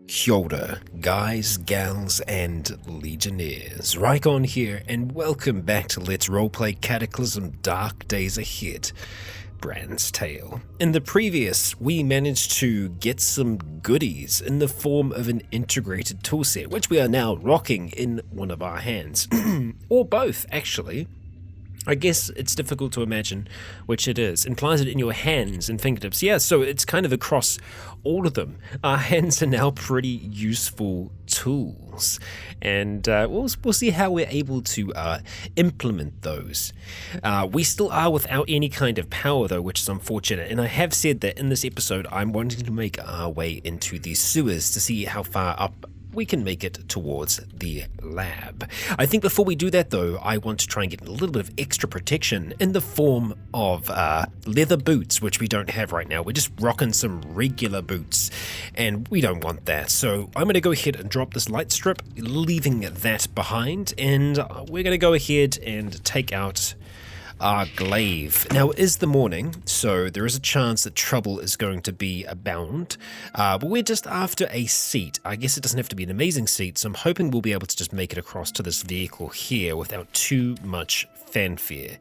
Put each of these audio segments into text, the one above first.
Kia guys, gals, and legionnaires. Rycon here, and welcome back to Let's Roleplay Cataclysm Dark Days Ahead, Bran's Tale. In the previous, we managed to get some goodies in the form of an integrated toolset, which we are now rocking in one of our hands. Or both, actually. I guess it's difficult to imagine which it is. Implies it in your hands and fingertips. Yeah, so it's kind of across all of them. Our hands are now pretty useful tools. And we'll see how we're able to implement those. We still are without any kind of power, though, which is unfortunate. And I have said that in this episode, I'm wanting to make our way into the sewers to see how far up we can make it towards the lab. I think before we do that, though, I want to try and get a little bit of extra protection in the form of leather boots, which we don't have right now. We're just rocking some regular boots, and we don't want that. So I'm going to go ahead and drop this light strip, leaving that behind, and we're going to go ahead and take out our glaive. Now, it is the morning, so there is a chance that trouble is going to be abound, but we're just after a seat. I guess it doesn't have to be an amazing seat, so I'm hoping we'll be able to just make it across to this vehicle here without too much fanfare.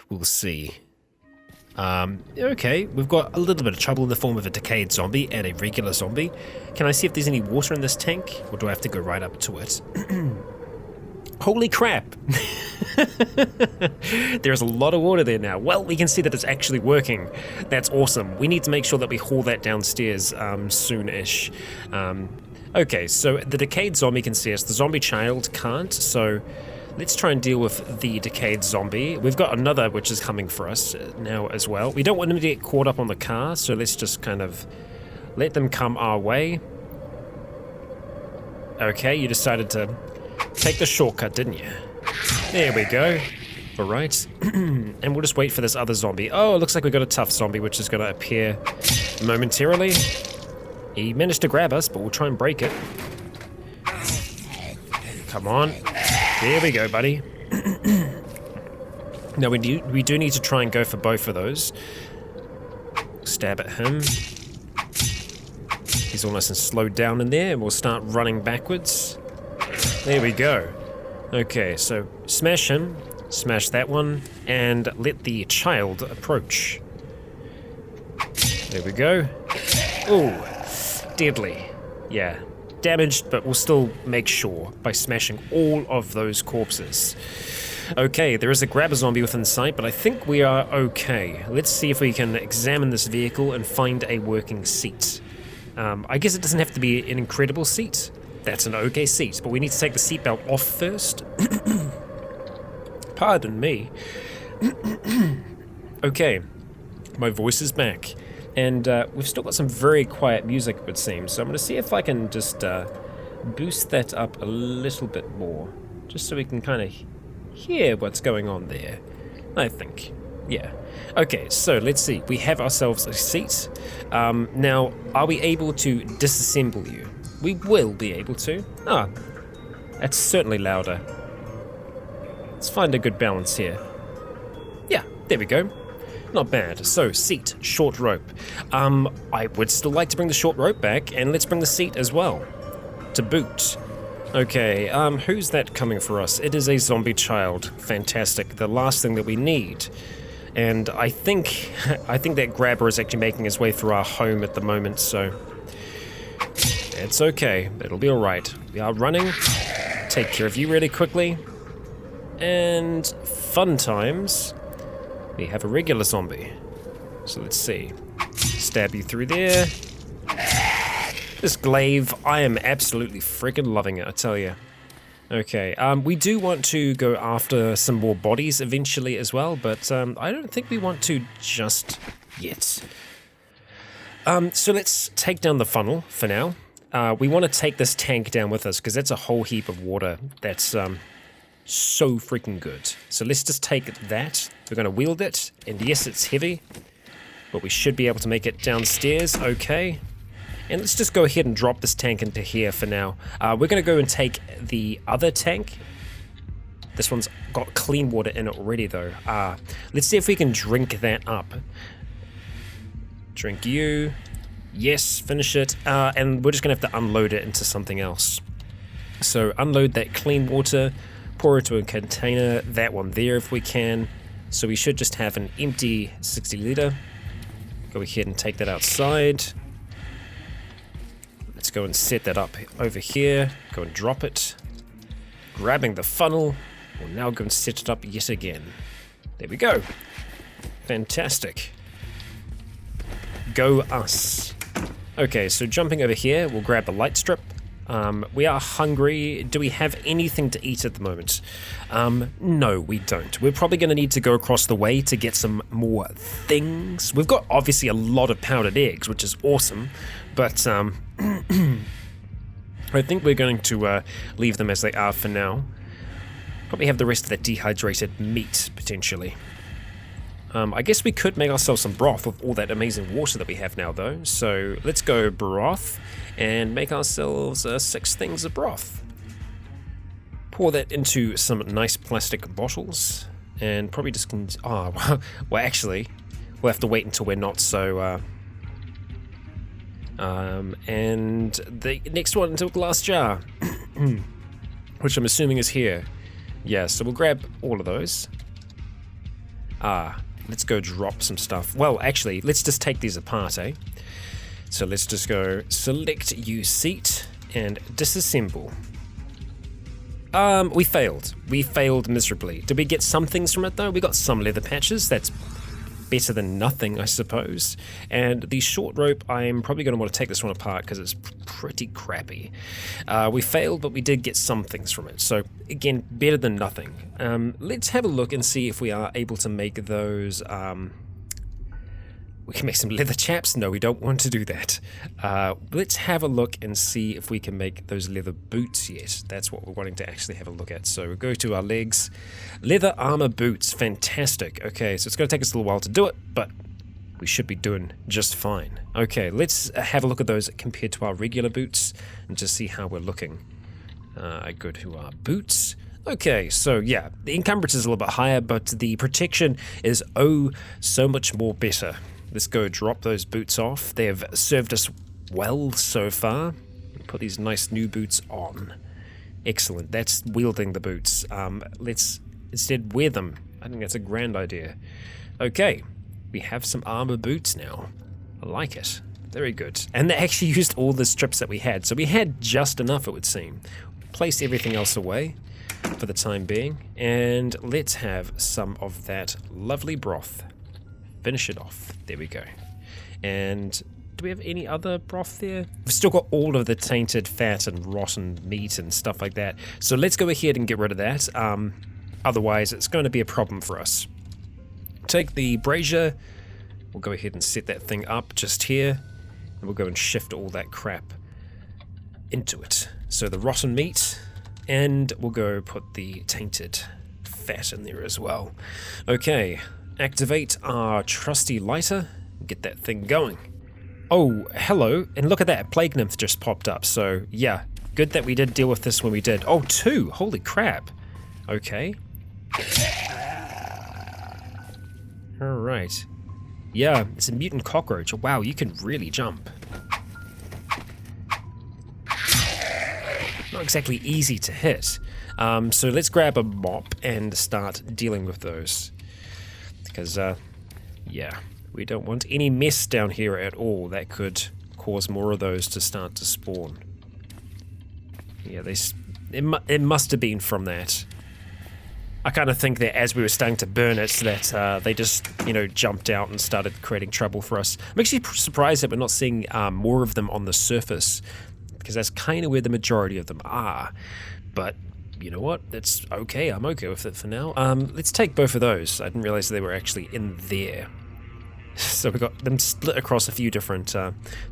We'll see. Okay, we've got a little bit of trouble in the form of a decayed zombie and a regular zombie. Can I see if there's any water in this tank, or do I have to go right up to it? Holy crap! There's a lot of water there now. Well, we can see that it's actually working. That's awesome. We need to make sure that we haul that downstairs soon-ish. Okay, so the decayed zombie can see us. The zombie child can't, so let's try and deal with the decayed zombie. We've got another which is coming for us now as well. We don't want them to get caught up on the car, so let's just kind of let them come our way. Okay, you decided to take the shortcut, didn't you? There we go. Alright. And we'll just wait for this other zombie. Oh, it looks like we got a tough zombie, which is going to appear momentarily. He managed to grab us, but we'll try and break it. Come on. There we go, buddy. Now, we do need to try and go for both of those. Stab at him. He's almost slowed down in there, and we'll start running backwards. There we go. Okay, so smash him, smash that one, and let the child approach. There we go. Ooh, deadly. Yeah, damaged, but we'll still make sure by smashing all of those corpses. Okay, there is a grabber zombie within sight, but I think we are okay. Let's see if we can examine this vehicle and find a working seat. I guess it doesn't have to be an incredible seat. That's an okay seat, but we need to take the seatbelt off first. Pardon me. Okay, my voice is back, and we've still got some very quiet music, it would seem, so I'm going to see if I can just boost that up a little bit more, just so we can kind of hear what's going on there, I think. Yeah. Okay, so let's see. We have ourselves a seat. Now, are we able to disassemble you? We will be able to. Ah, that's certainly louder. Let's find a good balance here. Yeah, there we go. Not bad. So, seat, short rope. I would still like to bring the short rope back, and let's bring the seat as well. To boot. Okay, who's that coming for us? It is a zombie child. Fantastic. The last thing that we need. And I think that grabber is actually making his way through our home at the moment, so it's okay. It'll be alright. We are running. Take care of you really quickly. And fun times. We have a regular zombie. So let's see. Stab you through there. This glaive, I am absolutely freaking loving it, I tell you. Okay, we do want to go after some more bodies eventually as well, but I don't think we want to just yet. So let's take down the funnel for now. We want to take this tank down with us because that's a whole heap of water. That's so freaking good. So let's just take that. We're going to wield it, and yes, it's heavy, but we should be able to make it downstairs. Okay. And let's just go ahead and drop this tank into here for now. We're going to go and take the other tank. This one's got clean water in it already, though. Let's see if we can drink that up. Drink you. Yes, finish it. And we're just going to have to unload it into something else. So unload that clean water, pour it into a container, that one there if we can. So we should just have an empty 60 litre. Go ahead and take that outside. Let's go and set that up over here. Go and drop it. Grabbing the funnel. We'll now go and set it up yet again. There we go. Fantastic. Go us. Okay, so jumping over here, we'll grab the light strip. We are hungry. Do we have anything to eat at the moment? No, we don't. We're probably going to need to go across the way to get some more things. We've got obviously a lot of powdered eggs, which is awesome, but I think we're going to leave them as they are for now. Probably have the rest of that dehydrated meat, potentially. I guess we could make ourselves some broth with all that amazing water that we have now, though. So let's go broth and make ourselves 6 things of broth. Pour that into some nice plastic bottles and probably just well, actually, we'll have to wait until we're not so... and the next one into a glass jar, which I'm assuming is here. Yeah, so we'll grab all of those. Let's go drop some stuff. Well, actually, let's just take these apart, eh? So let's just go select use seat and disassemble. We failed. We failed miserably. Did we get some things from it though? We got some leather patches. That's better than nothing, I suppose. And the short rope, I'm probably going to want to take this one apart because it's pretty crappy. We failed, but we did get some things from it. So again, better than nothing. Let's have a look and see if we are able to make those... we can make some leather chaps. No, we don't want to do that. Let's have a look and see if we can make those leather boots yet. That's what we're wanting to actually have a look at. So we'll go to our legs. Leather armor boots. Fantastic. Okay, so it's going to take us a little while to do it, but we should be doing just fine. Okay, let's have a look at those compared to our regular boots and just see how we're looking. Go to our boots. Okay, so yeah, the encumbrance is a little bit higher, but the protection is oh so much more better. Let's go drop those boots off. They have served us well so far. Put these nice new boots on. Excellent. That's wielding the boots. Let's instead wear them. I think that's a grand idea. Okay, we have some armor boots now. I like it. Very good. And they actually used all the strips that we had. So we had just enough, it would seem. Place everything else away for the time being. And let's have some of that lovely broth. Finish it off. There we go. And do we have any other broth there? We've still got all of the tainted fat and rotten meat and stuff like that. So let's go ahead and get rid of that. Otherwise, it's going to be a problem for us. Take the brazier. We'll go ahead and set that thing up just here. And we'll go and shift all that crap into it. So the rotten meat. And we'll go put the tainted fat in there as well. Okay. Activate our trusty lighter, get that thing going. Oh, hello, and look at that, plague nymph just popped up, so yeah, good that we did deal with this when we did. Oh, 2, holy crap. Okay. Alright. Yeah, it's a mutant cockroach. Wow, you can really jump. Not exactly easy to hit. So let's grab a mop and start dealing with those. Because, yeah, we don't want any mess down here at all. That could cause more of those to start to spawn. Yeah, it must have been from that. I kind of think that as we were starting to burn it, that they just, jumped out and started creating trouble for us. I'm actually surprised that we're not seeing more of them on the surface, because that's kind of where the majority of them are. But... you know what? That's okay. I'm okay with it for now. Let's take both of those. I didn't realize they were actually in there. So we got them split across a few different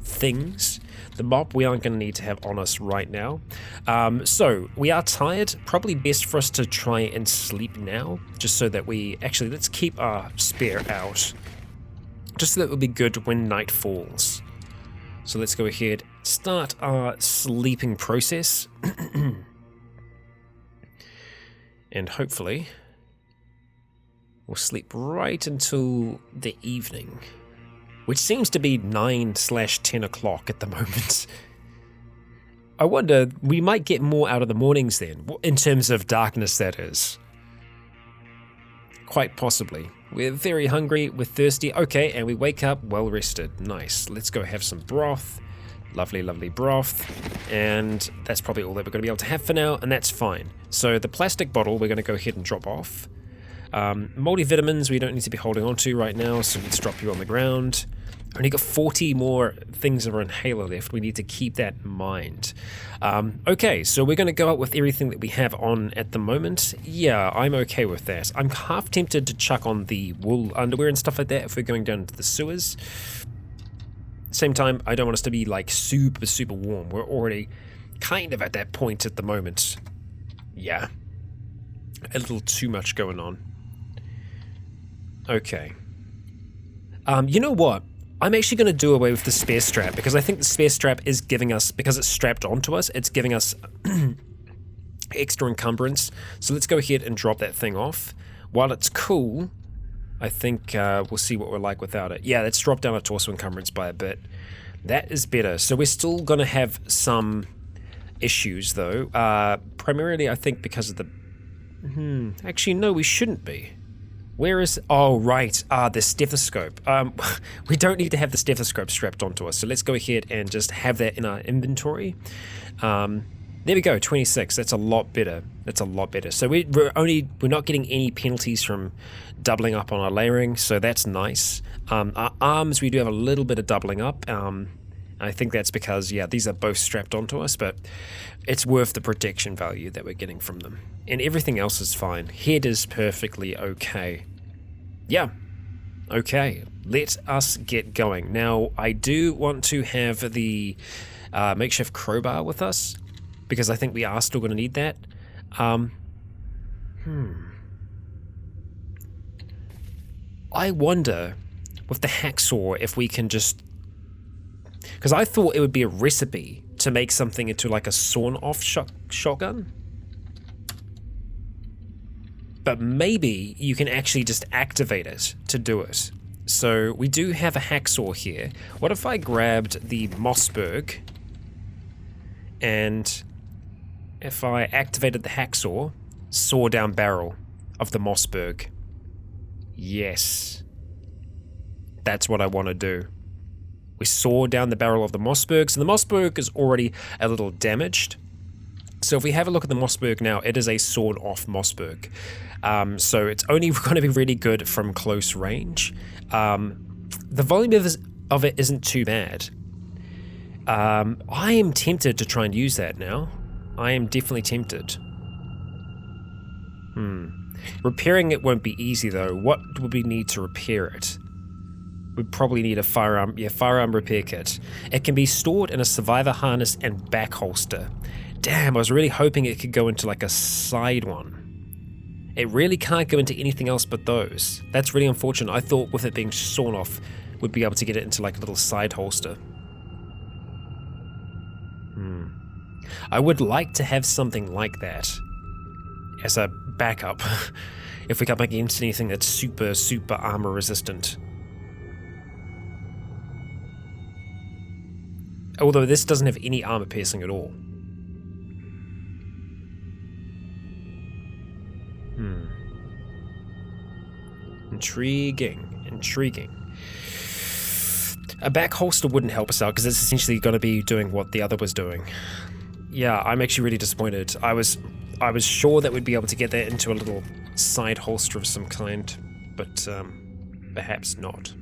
things. The mop we aren't going to need to have on us right now. So we are tired. Probably best for us to try and sleep now, just so that we actually let's keep our spare out, just so that it will be good when night falls. So let's go ahead, start our sleeping process. And hopefully, we'll sleep right until the evening. which seems to be 9/10 o'clock at the moment. I wonder, we might get more out of the mornings then, in terms of darkness, that is. Quite possibly. We're very hungry, we're thirsty, okay, and we wake up well rested. Nice. Let's go have some broth. Lovely, lovely broth. And that's probably all that we're going to be able to have for now, and that's fine. So the plastic bottle we're going to go ahead and drop off. Multivitamins we don't need to be holding on to right now, so let's drop you on the ground. Only got 40 more things of our inhaler left. We need to keep that in mind. Okay, so we're going to go out with everything that we have on at the moment. Yeah, I'm okay with that. I'm half tempted to chuck on the wool underwear and stuff like that if we're going down into the sewers. Same time, I don't want us to be like super, super warm. We're already kind of at that point at the moment. Yeah. A little too much going on. Okay. You know what? I'm actually going to do away with the spare strap because I think the spare strap is giving us, because it's strapped onto us, it's giving us extra encumbrance. So let's go ahead and drop that thing off. While it's cool, I think we'll see what we're like without it. Yeah, let's drop down our torso encumbrance by a bit. That is better. So we're still going to have some issues though. Primarily I think because of the... actually no, we shouldn't be. Where is... Oh, right. The stethoscope. We don't need to have the stethoscope strapped onto us, so let's go ahead and just have that in our inventory. There we go, 26. That's a lot better. That's a lot better. So we're not getting any penalties from doubling up on our layering, so that's nice. Our arms, we do have a little bit of doubling up. I think that's because, yeah, these are both strapped onto us, but it's worth the protection value that we're getting from them. And everything else is fine. Head is perfectly okay. Yeah. Okay. Let us get going. Now, I do want to have the makeshift crowbar with us, because I think we are still going to need that. I wonder, with the hacksaw, if we can just... Because I thought it would be a recipe to make something into like a sawn-off shotgun. But maybe you can actually just activate it to do it. So we do have a hacksaw here. What if I grabbed the Mossberg, and if I activated the hacksaw, saw down barrel of the Mossberg? Yes. That's what I want to do. We saw down the barrel of the Mossberg, so the Mossberg is already a little damaged. So if we have a look at the Mossberg now, it is a sawed-off Mossberg. So it's only going to be really good from close range. The volume of it isn't too bad. I am tempted to try and use that now. I am definitely tempted. Repairing it won't be easy though. What would we need to repair it? We'd probably need a firearm repair kit. It can be stored in a survivor harness and back holster. Damn, I was really hoping it could go into like a side one. It really can't go into anything else but those. That's really unfortunate. I thought with it being sawn off, we'd be able to get it into like a little side holster. I would like to have something like that as a backup if we come against anything that's super, super armor resistant. Although this doesn't have any armor piercing at all. Intriguing. A back holster wouldn't help us out because it's essentially going to be doing what the other was doing. Yeah, I'm actually really disappointed. I was sure that we'd be able to get that into a little side holster of some kind, but perhaps not.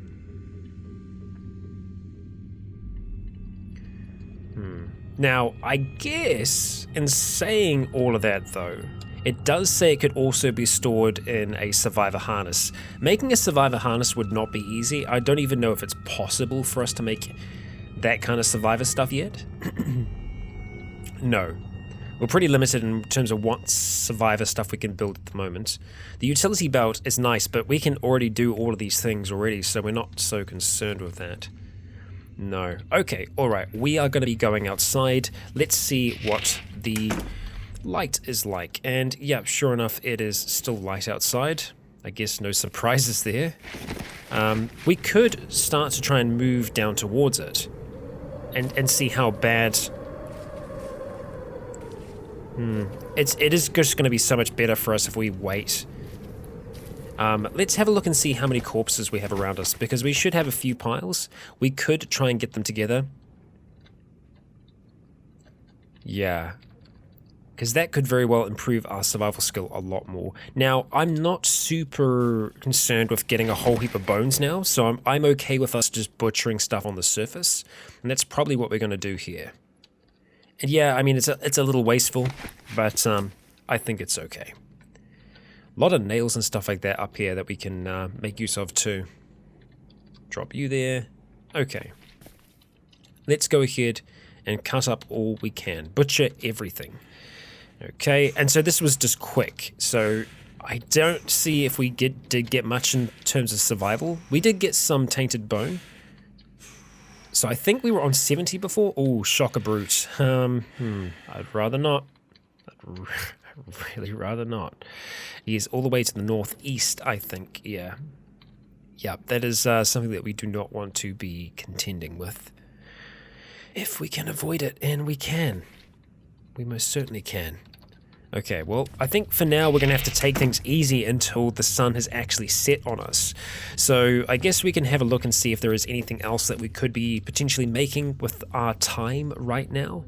Now, I guess in saying all of that though, it does say it could also be stored in a survivor harness. Making a survivor harness would not be easy. I don't even know if it's possible for us to make that kind of survivor stuff yet. No. We're pretty limited in terms of what survivor stuff we can build at the moment. The utility belt is nice, but we can already do all of these things already, so we're not so concerned with that. No. Okay, alright. We are going to be going outside. Let's see what the light is like. And yeah, sure enough, it is still light outside. I guess no surprises there. We could start to try and move down towards it and see how bad... It is just going to be so much better for us if we wait. Let's have a look and see how many corpses we have around us, because we should have a few piles. We could try and get them together. Yeah. Because that could very well improve our survival skill a lot more. Now, I'm not super concerned with getting a whole heap of bones now, so I'm okay with us just butchering stuff on the surface. And that's probably what we're going to do here. And yeah, I mean, it's a little wasteful, but I think it's okay. A lot of nails and stuff like that up here that we can make use of too. Drop you there. Okay. Let's go ahead and cut up all we can. Butcher everything. Okay, and so this was just quick. So I don't see if we did get much in terms of survival. We did get some tainted bone. So I think we were on 70 before. Oh, shocker brute. I'd rather not. I'd really rather not. He is all the way to the northeast, I think. Yeah. Yeah, that is something that we do not want to be contending with. If we can avoid it, and we can. We most certainly can. Okay, well, I think for now we're going to have to take things easy until the sun has actually set on us. So I guess we can have a look and see if there is anything else that we could be potentially making with our time right now.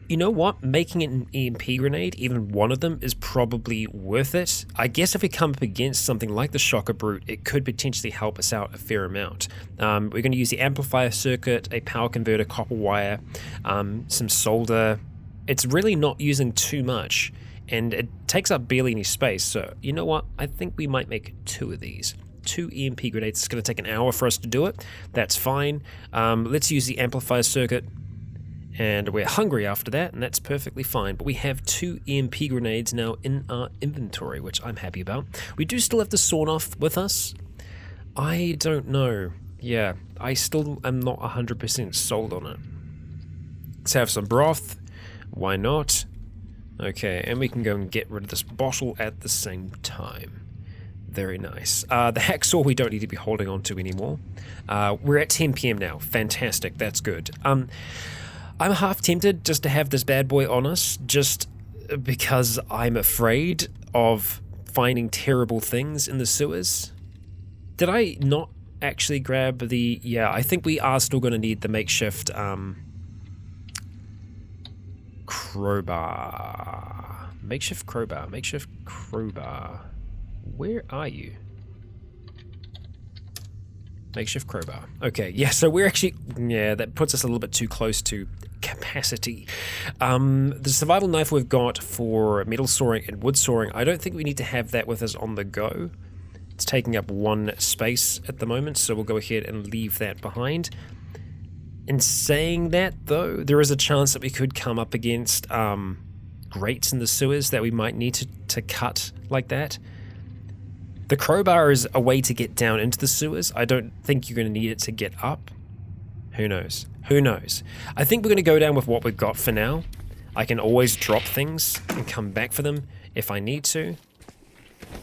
You know what? Making an EMP grenade, even one of them, is probably worth it. I guess if we come up against something like the Shocker Brute, it could potentially help us out a fair amount. We're going to use the amplifier circuit, a power converter, copper wire, some solder. It's really not using too much, and it takes up barely any space. So, you know what? I think we might make 2 of these. 2 EMP grenades. It's going to take an hour for us to do it. That's fine. Let's use the amplifier circuit. And we're hungry after that, and that's perfectly fine. But we have 2 EMP grenades now in our inventory, which I'm happy about. We do still have the sawn off with us. I don't know. Yeah, I still am not 100% sold on it. Let's have some broth. Why not? Okay, and we can go and get rid of this bottle at the same time. Very nice. The hacksaw we don't need to be holding on to anymore. We're at 10 PM now. Fantastic, that's good. I'm half tempted just to have this bad boy on us, just because I'm afraid of finding terrible things in the sewers. Did I not actually grab the... Yeah, I think we are still going to need the makeshift crowbar. Makeshift crowbar. Where are you? Makeshift crowbar. Okay, yeah, so we're actually... Yeah, that puts us a little bit too close to capacity. The survival knife we've got for metal sawing and wood sawing, I don't think we need to have that with us on the go. It's taking up 1 space at the moment, so we'll go ahead and leave that behind. In saying that, though, there is a chance that we could come up against grates in the sewers that we might need to cut like that. The crowbar is a way to get down into the sewers. I don't think you're going to need it to get up. Who knows? Who knows? I think we're going to go down with what we've got for now. I can always drop things and come back for them if I need to.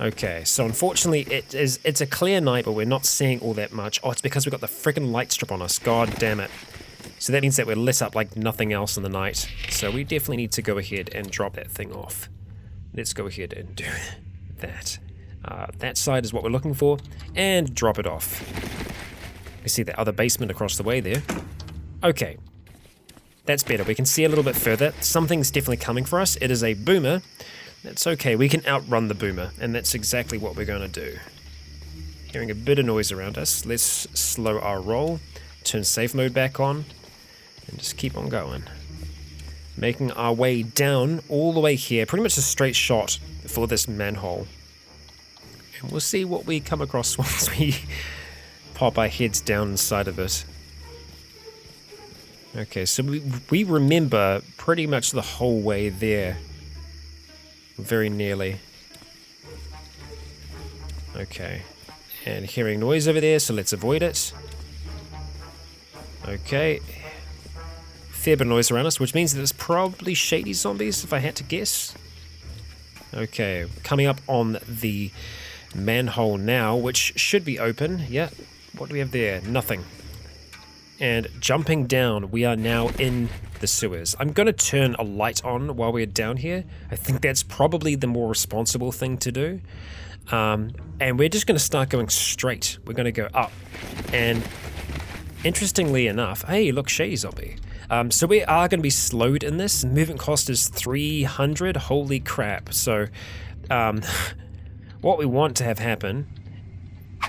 Okay, so unfortunately it's a clear night, but we're not seeing all that much. Oh, it's because we've got the freaking light strip on us. God damn it. So that means that we're lit up like nothing else in the night. So we definitely need to go ahead and drop that thing off. Let's go ahead and do that. That side is what we're looking for, and drop it off. You see the other basement across the way there. Okay, that's better. We can see a little bit further. Something's definitely coming for us. It is a boomer. That's okay. We can outrun the boomer, and that's exactly what we're going to do. Hearing a bit of noise around us. Let's slow our roll, turn safe mode back on, and just keep on going. Making our way down all the way here. Pretty much a straight shot for this manhole. And we'll see what we come across once we pop our heads down inside of it. Okay, so we remember pretty much the whole way there. Very nearly. Okay. And hearing noise over there, so let's avoid it. Okay. Fair bit of noise around us, which means that it's probably shady zombies, if I had to guess. Okay, coming up on the manhole now, which should be open. Yeah, what do we have there? Nothing. And jumping down, we are now in the sewers. I'm going to turn a light on while we're down here. I think that's probably the more responsible thing to do. And we're just going to start going straight. We're going to go up. And interestingly enough, hey, look, shady zombie. So we are going to be slowed in this. Movement cost is 300. Holy crap. So what we want to have happen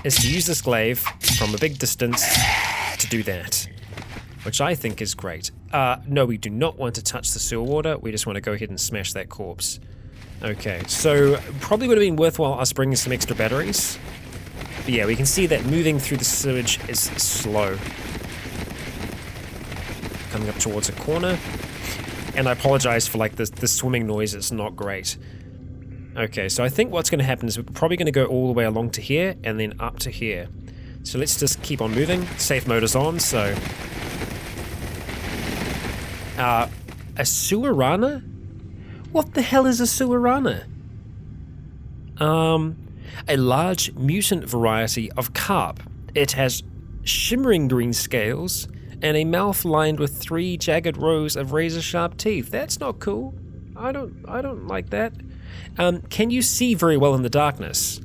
is to use this glaive from a big distance to do that, which I think is great. No, we do not want to touch the sewer water. We just want to go ahead and smash that corpse. Okay, so probably would have been worthwhile us bringing some extra batteries. But yeah, we can see that moving through the sewage is slow. Coming up towards a corner. And I apologize for like the swimming noise, it's not great. Okay, so I think what's going to happen is we're probably going to go all the way along to here and then up to here. So let's just keep on moving. Safe mode is on, so... a sewerana? What the hell is a sewerana? A large mutant variety of carp. It has shimmering green scales and a mouth lined with 3 jagged rows of razor-sharp teeth. That's not cool. I don't like that. Can you see very well in the darkness?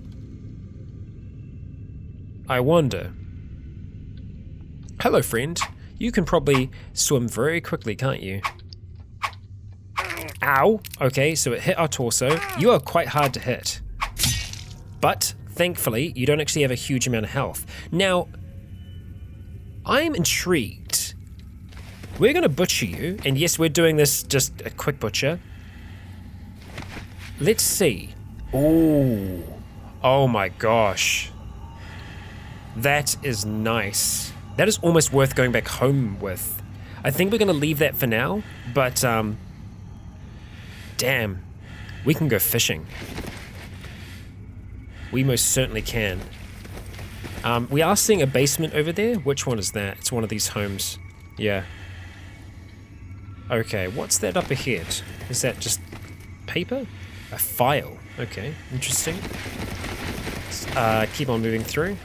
I wonder. Hello, friend. You can probably swim very quickly, can't you? Ow! Okay, so it hit our torso. You are quite hard to hit. But, thankfully, you don't actually have a huge amount of health. Now, I'm intrigued. We're gonna butcher you, and yes, we're doing this just a quick butcher. Let's see. Ooh. Oh my gosh. That is nice. That is almost worth going back home with. I think we're gonna leave that for now, but damn, we can go fishing. We most certainly can. We are seeing a basement over there. Which one is that? It's one of these homes. Yeah. Okay, what's that up ahead? Is that just paper? A file. Okay, interesting. Let's, keep on moving through.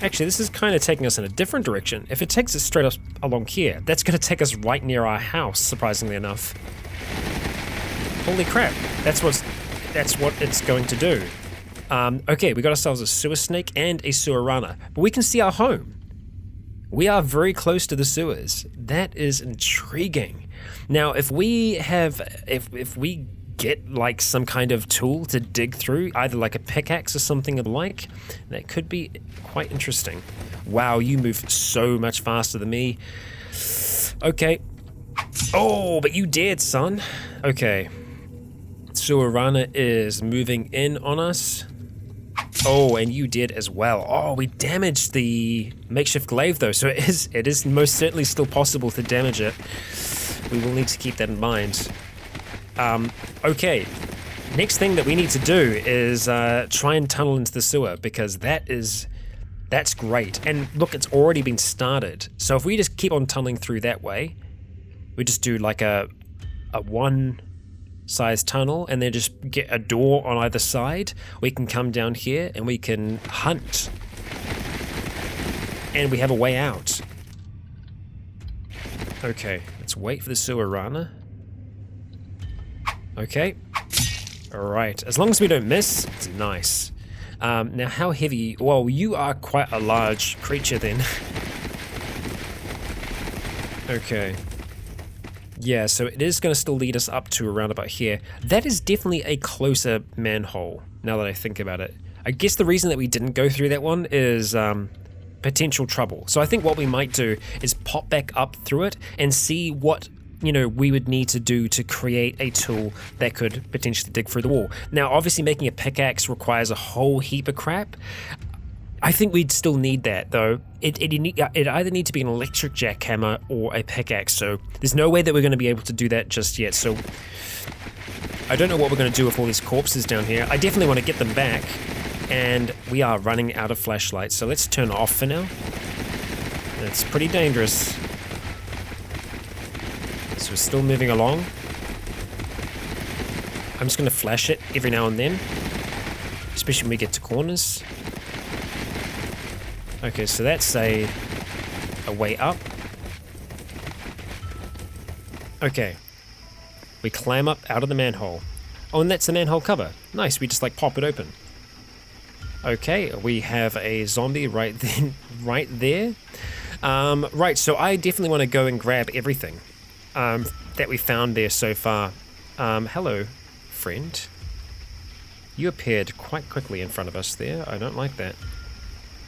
Actually, this is kind of taking us in a different direction. If it takes us straight up along here, that's going to take us right near our house, surprisingly enough. Holy crap, that's what it's going to do. Okay, we got ourselves a sewer snake and a sewer runner, but we can see our home. We are very close to the sewers. That is intriguing. Now, if we get like some kind of tool to dig through, either like a pickaxe or something of the like, that could be quite interesting. Wow, you move so much faster than me. Okay. Oh, but you dared, son. Okay. Sewerana is moving in on us. Oh, and you did as well. Oh, we damaged the makeshift glaive though, so it is most certainly still possible to damage it. We will need to keep that in mind. Okay, next thing that we need to do is try and tunnel into the sewer, because that's great. And look, it's already been started. So if we just keep on tunneling through that way, we just do like a one size tunnel and then just get a door on either side. We can come down here and we can hunt. And we have a way out. Okay, let's wait for the sewer runner. Okay. Alright, as long as we don't miss, it's nice. Now how heavy? Well, you are quite a large creature then. Okay. Yeah, so it is going to still lead us up to around about here. That is definitely a closer manhole, now that I think about it. I guess the reason that we didn't go through that one is potential trouble. So I think what we might do is pop back up through it and see what, you know, we would need to do to create a tool that could potentially dig through the wall. Now, obviously making a pickaxe requires a whole heap of crap. I think we'd still need that, though. It either need to be an electric jackhammer or a pickaxe, so there's no way that we're going to be able to do that just yet. So I don't know what we're going to do with all these corpses down here. I definitely want to get them back, and we are running out of flashlights, so let's turn off for now. It's pretty dangerous. So we're still moving along. I'm just going to flash it every now and then, especially when we get to corners. Okay, so that's a way up. Okay. We climb up out of the manhole. Oh, and that's the manhole cover. Nice, we just like pop it open. Okay, we have a zombie right then, right there. Right, so I definitely want to go and grab everything that we found there so far. Hello, friend. You appeared quite quickly in front of us there. I don't like that.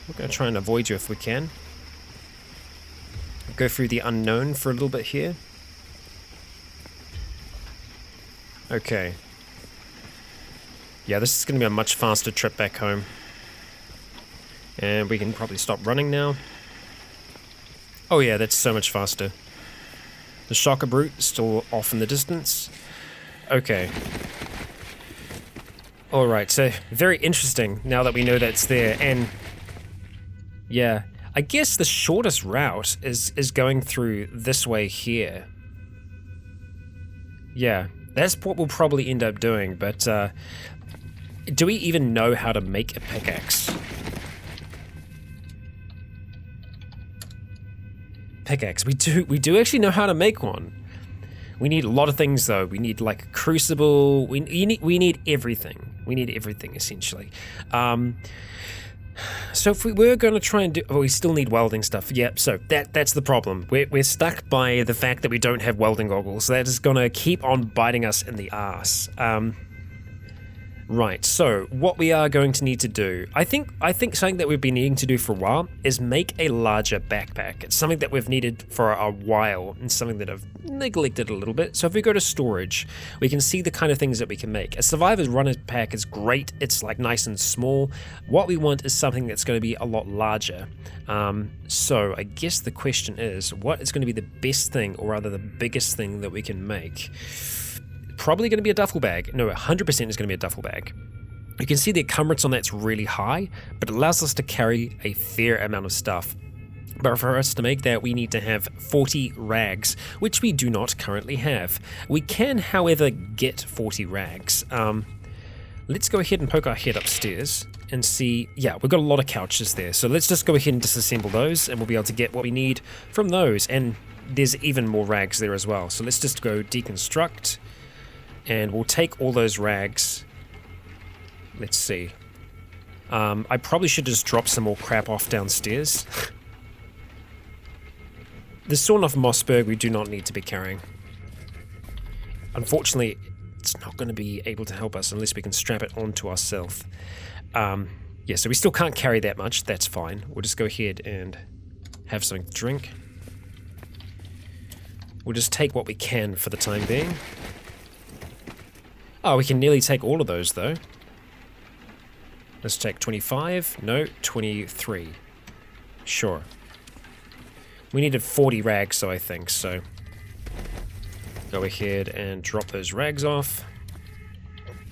We're going to try and avoid you if we can. Go through the unknown for a little bit here. Okay. Yeah, this is going to be a much faster trip back home. And we can probably stop running now. Oh yeah, that's so much faster. The Shocker Brute is still off in the distance. Okay. Alright, so very interesting now that we know that's there. And yeah, I guess the shortest route is going through this way here. Yeah, that's what we'll probably end up doing, but do we even know how to make a pickaxe? Pickaxe, we do actually know how to make one. We need a lot of things though. We need like a crucible, we need everything. We need everything essentially. So if we were going to try and do... Oh, we still need welding stuff. Yep, so that's the problem. We're stuck by the fact that we don't have welding goggles. That is going to keep on biting us in the ass. Right, so what we are going to need to do... I think something that we've been needing to do for a while is make a larger backpack. It's something that we've needed for a while and something that I've neglected a little bit. So if we go to storage, we can see the kind of things that we can make. A Survivor's Runner pack is great. It's like nice and small. What we want is something that's going to be a lot larger. So I guess the question is, what is going to be the best thing, or rather the biggest thing that we can make? Probably going to be a duffel bag. No, 100% is going to be a duffel bag. You can see the encumbrance on that's really high, but it allows us to carry a fair amount of stuff. But for us to make that, we need to have 40 rags, which we do not currently have. We can, however, get 40 rags. Let's go ahead and poke our head upstairs and see. Yeah, we've got a lot of couches there, so let's just go ahead and disassemble those, and we'll be able to get what we need from those. And there's even more rags there as well. So let's just go deconstruct. And we'll take all those rags. Let's see. I probably should just drop some more crap off downstairs. The sawn off Mossberg we do not need to be carrying. Unfortunately, it's not going to be able to help us unless we can strap it onto ourselves. Yeah, so we still can't carry that much. That's fine. We'll just go ahead and have something to drink. We'll just take what we can for the time being. Oh, we can nearly take all of those, though. Let's take 25. No, 23. Sure. We needed 40 rags, so I think, so... Go ahead and drop those rags off.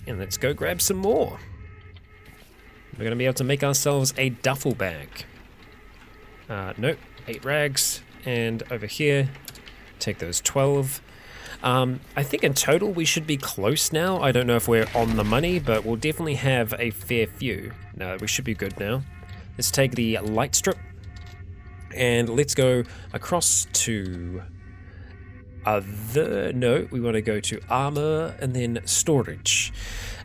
And let's go grab some more. We're going to be able to make ourselves a duffel bag. Nope, 8 rags. And over here, take those 12. I think in total we should be close now. I don't know if we're on the money, but we'll definitely have a fair few. No, we should be good now. Let's take the light strip and let's go across to no, we want to go to armor and then storage.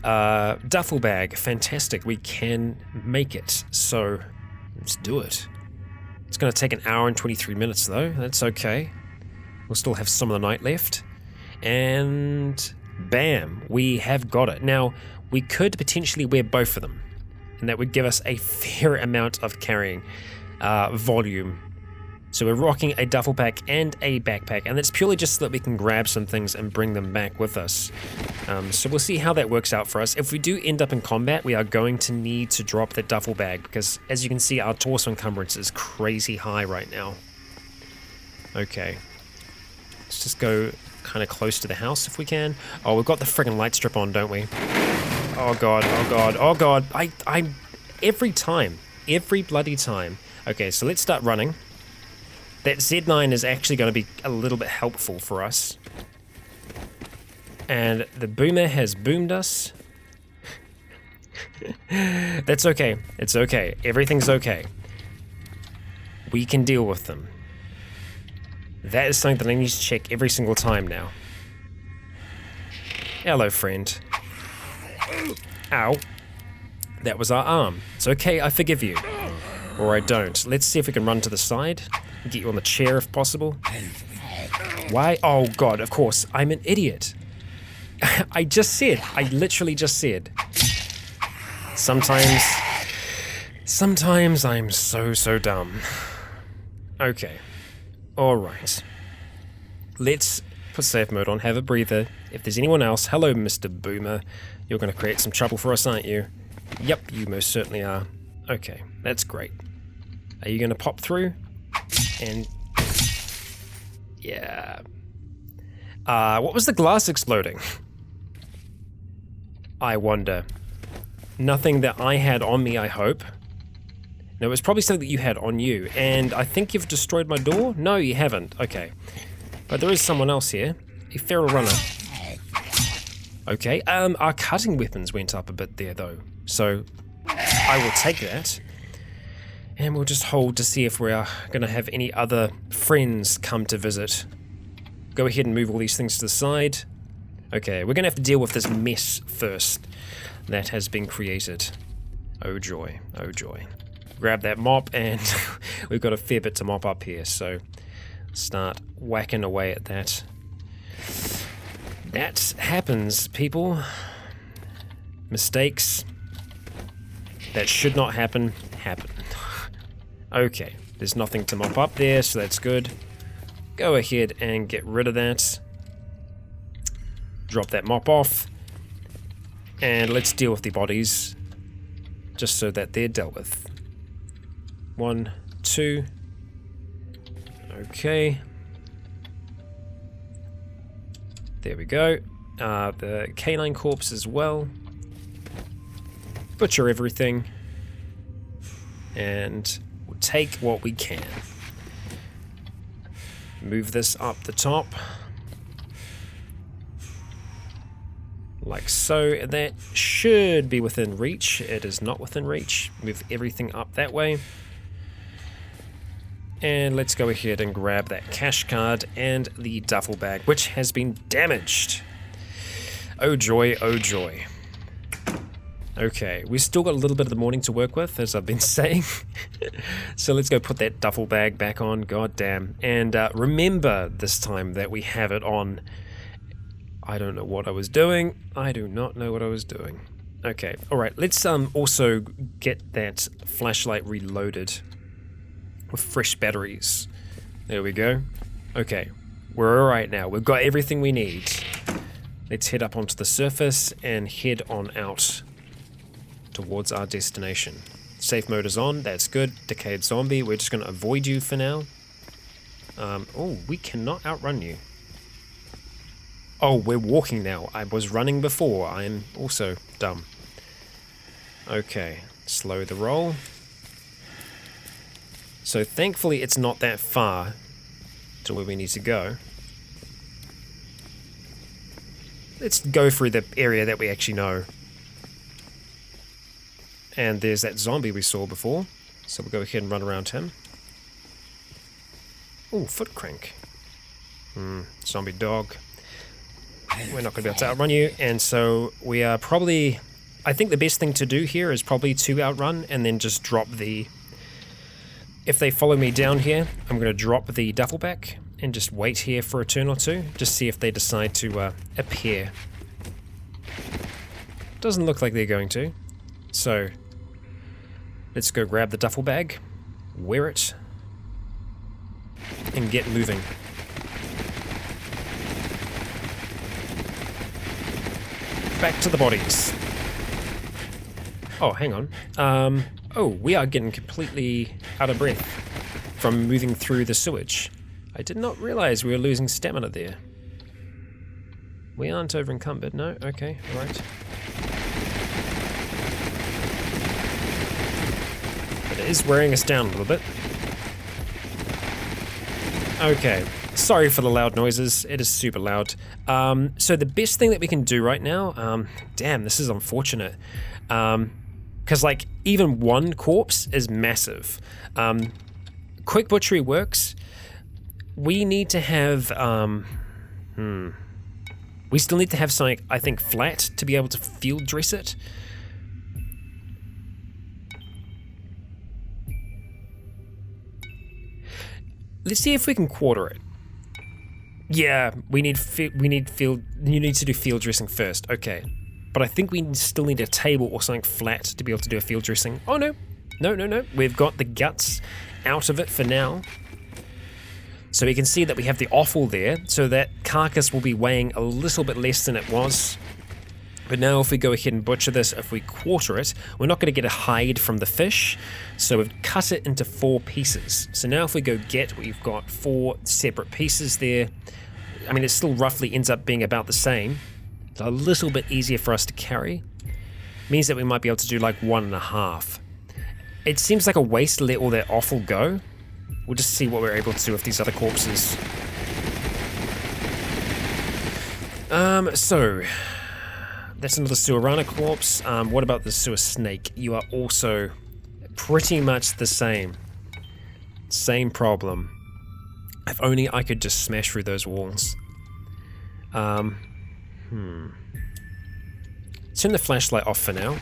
Duffel bag, fantastic. We can make it, so let's do it. It's going to take an hour and 23 minutes though. That's okay. We'll still have some of the night left. And bam, we have got it. Now, we could potentially wear both of them, and that would give us a fair amount of carrying volume. So we're rocking a duffel pack and a backpack, and that's purely just so that we can grab some things and bring them back with us. So we'll see how that works out for us. If we do end up in combat, we are going to need to drop the duffel bag, because as you can see, our torso encumbrance is crazy high right now. Okay. Let's just go kind of close to the house if we can. Oh, we've got the friggin' light strip on, don't we? Oh god, oh god, oh god. I every bloody time. Okay, so let's start running. That Z9 is actually going to be a little bit helpful for us. And the boomer has boomed us. That's okay. It's okay. Everything's okay. We can deal with them. That is something that I need to check every single time now. Hello, friend. Ow. That was our arm. It's okay, I forgive you. Or I don't. Let's see if we can run to the side. Get you on the chair if possible. Why? Oh god, of course. I'm an idiot. I literally just said. Sometimes I'm so dumb. Okay. Alright. Let's put safe mode on, have a breather. If there's anyone else, hello Mr. Boomer. You're going to create some trouble for us, aren't you? Yep, you most certainly are. Okay, that's great. Are you going to pop through? And... yeah. What was the glass exploding? I wonder. Nothing that I had on me, I hope. No, it was probably something that you had on you. And I think you've destroyed my door? No, you haven't. Okay. But there is someone else here. A feral runner. Okay, our cutting weapons went up a bit there though. So, I will take that. And we'll just hold to see if we are going to have any other friends come to visit. Go ahead and move all these things to the side. Okay, we're going to have to deal with this mess first that has been created. Oh joy, oh joy. Grab that mop and we've got a fair bit to mop up here, so start whacking away at that. That happens, people. Mistakes that should not happen, happen. Okay, there's nothing to mop up there, so that's good. Go ahead and get rid of that. Drop that mop off. And let's deal with the bodies, just so that they're dealt with. 1, 2. Okay. There we go. The canine corpse as well. Butcher everything. And we'll take what we can. Move this up the top. Like so. That should be within reach. It is not within reach. Move everything up that way. And let's go ahead and grab that cash card and the duffel bag, which has been damaged. Oh joy, oh joy. Okay, we've still got a little bit of the morning to work with, as I've been saying. So let's go put that duffel bag back on, god damn. And remember this time that we have it on. I don't know what I was doing. I do not know what I was doing. Okay, alright, let's also get that flashlight reloaded with fresh batteries. There we go. Okay, we're alright now. We've got everything we need. Let's head up onto the surface and head on out towards our destination. Safe mode is on, that's good. Decayed zombie, we're just going to avoid you for now. Oh, we cannot outrun you. Oh, we're walking now. I was running before. I am also dumb. Okay, slow the roll. So thankfully it's not that far to where we need to go. Let's go through the area that we actually know. And there's that zombie we saw before. So we'll go ahead and run around him. Ooh, foot crank. Zombie dog. We're not going to be able to outrun you. And so we are probably... I think the best thing to do here is probably to outrun and then just drop the... If they follow me down here, I'm going to drop the duffel bag and just wait here for a turn or two. Just see if they decide to appear. Doesn't look like they're going to. So... let's go grab the duffel bag, wear it, and get moving. Back to the bodies. Oh, hang on. Oh, we are getting completely out of breath from moving through the sewage. I did not realize we were losing stamina there. We aren't over encumbered, no? Okay, alright. It is wearing us down a little bit. Okay, Sorry for the loud noises, it is super loud. So the best thing that we can do right now, damn, this is unfortunate. Because like, even one corpse is massive. Quick butchery works. We need to have, we still need to have something, I think, flat to be able to field dress it. Let's see if we can quarter it. Yeah, you need to do field dressing first, okay. But I think we still need a table or something flat to be able to do a field dressing. Oh no, no. We've got the guts out of it for now. So we can see that we have the offal there, so that carcass will be weighing a little bit less than it was. But now if we go ahead and butcher this, if we quarter it, we're not going to get a hide from the fish, so we've cut it into 4 pieces. So now if we go get, we've got 4 separate pieces there. I mean, it still roughly ends up being about the same. It's a little bit easier for us to carry. Means that we might be able to do like 1.5. It seems like a waste to let all that offal go. We'll just see what we're able to do with these other corpses. So that's another Suarana corpse. What about the sewer snake? You are also pretty much the same. Same problem. If only I could just smash through those walls. Turn the flashlight off for now.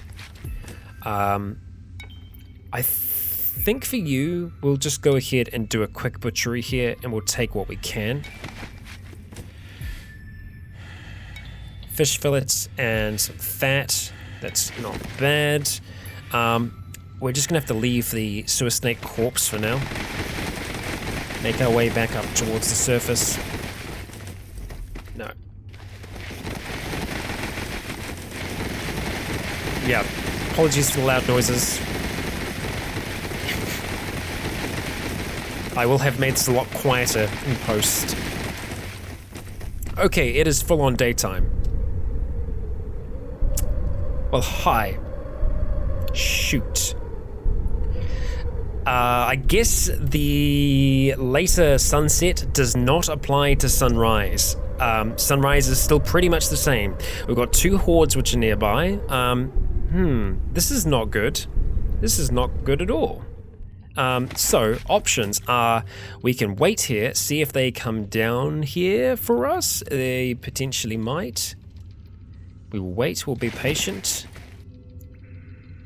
I think for you, we'll just go ahead and do a quick butchery here, and we'll take what we can. Fish fillets and some fat. That's not bad. We're just gonna have to leave the sewer snake corpse for now. Make our way back up towards the surface. No. Yeah, apologies for the loud noises. I will have made this a lot quieter in post. Okay, it is full-on daytime. Well, hi. Shoot. I guess the later sunset does not apply to sunrise. Sunrise is still pretty much the same. We've got 2 hordes which are nearby. This is not good. This is not good at all. So, options are, we can wait here, see if they come down here for us. They potentially might. We will wait, we'll be patient.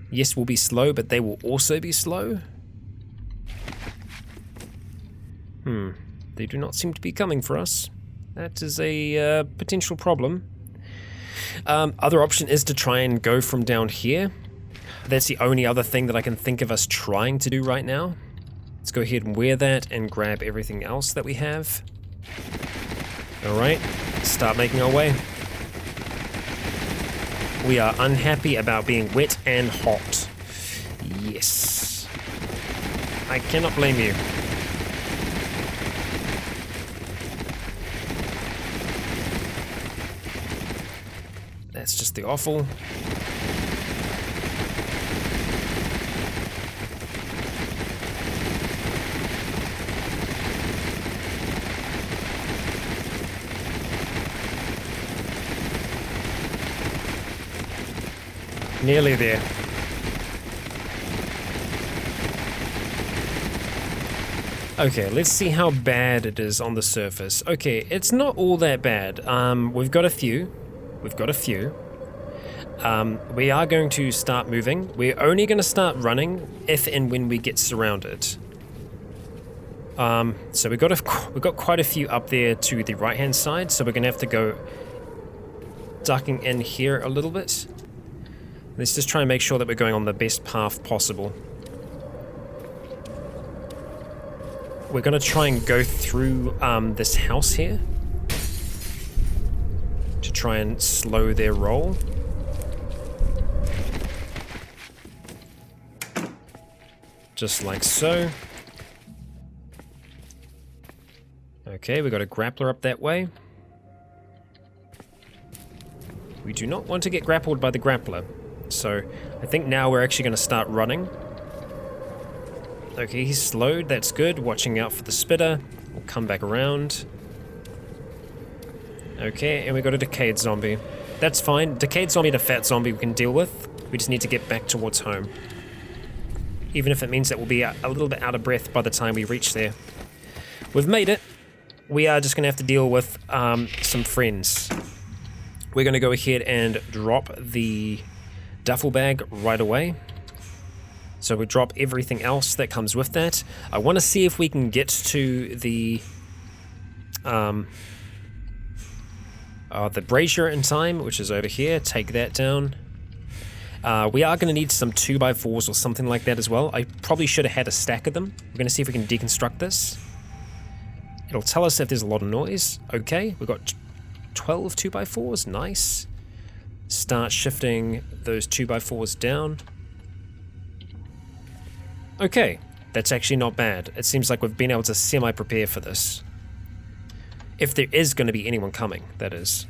Yes, we'll be slow, but they will also be slow. They do not seem to be coming for us. That is a potential problem. Other option is to try and go from down here. That's the only other thing that I can think of us trying to do right now. Let's go ahead and wear that and grab everything else that we have. Alright, start making our way. We are unhappy about being wet and hot. Yes. I cannot blame you. That's just the offal. Nearly there. Okay, let's see how bad it is on the surface. Okay, it's not all that bad. We've got a few. We are going to start moving. We're only going to start running if and when we get surrounded. So we've got quite a few up there to the right-hand side, so we're going to have to go ducking in here a little bit. Let's just try and make sure that we're going on the best path possible. We're going to try and go through this house here to try and slow their roll. Just like so. Okay, we got a grappler up that way. We do not want to get grappled by the grappler. So, I think now we're actually going to start running. Okay, he's slowed, that's good. Watching out for the spitter. We'll come back around. Okay, and we got a decayed zombie. That's fine. Decayed zombie and a fat zombie we can deal with. We just need to get back towards home. Even if it means that we'll be a little bit out of breath by the time we reach there. We've made it. We are just going to have to deal with some friends. We're going to go ahead and drop the duffel bag right away. So we drop everything else that comes with that. I want to see if we can get to the brazier in time, which is over here. Take that down. We are going to need some 2x4s or something like that as well. I probably should have had a stack of them. We're going to see if we can deconstruct this. It'll tell us if there's a lot of noise. Okay, we've got 12 2x4s. Nice. Start shifting those 2x4s down. Okay, that's actually not bad. It seems like we've been able to semi-prepare for this. If there is going to be anyone coming, that is.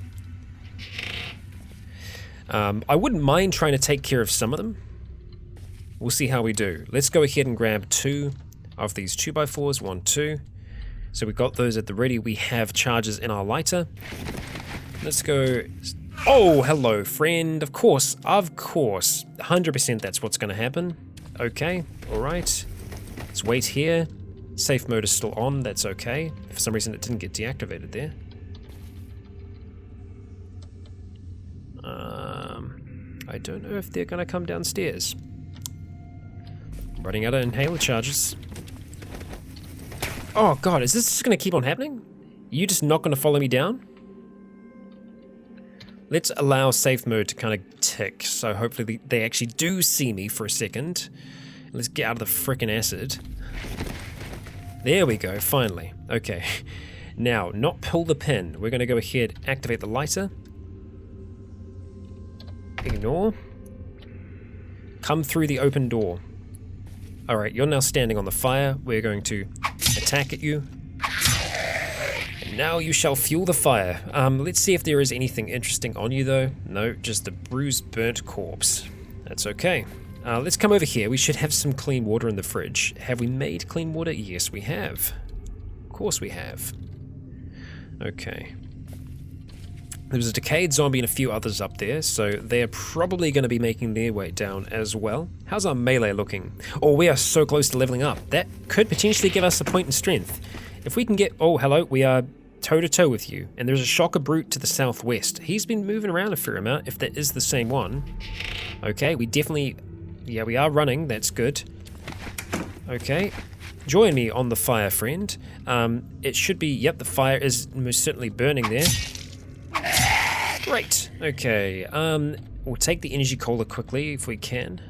I wouldn't mind trying to take care of some of them. We'll see how we do. Let's go ahead and grab 2 of these 2x4s. 1, 2. So we've got those at the ready. We have charges in our lighter. Let's go. Oh, hello, friend. Of course. 100% that's what's going to happen. Okay, alright. Let's wait here. Safe mode is still on, that's okay. For some reason it didn't get deactivated there. I don't know if they're gonna come downstairs. I'm running out of inhaler charges. Oh god, is this just gonna keep on happening? You just not gonna follow me down? Let's allow safe mode to kind of tick, so hopefully they actually do see me for a second. Let's get out of the frickin' acid. There we go, finally. Okay. Now, not pull the pin. We're gonna go ahead, activate the lighter. Ignore. Come through the open door. Alright, you're now standing on the fire. We're going to attack at you. And now you shall fuel the fire. Let's see if there is anything interesting on you though. No, just a bruised, burnt corpse. That's okay. Let's come over here. We should have some clean water in the fridge. Have we made clean water? Yes, we have. Of course we have. Okay. There was a decayed zombie and a few others up there, so they're probably going to be making their way down as well. How's our melee looking? Oh, we are so close to leveling up. That could potentially give us a point in strength. If we can get... Oh, hello. We are toe-to-toe with you. And there's a shocker brute to the southwest. He's been moving around a fair amount, if that is the same one. Okay, we definitely... Yeah, we are running. That's good. Okay. Join me on the fire, friend. It should be... Yep, the fire is most certainly burning there. Great. Okay. We'll take the energy cola quickly if we can.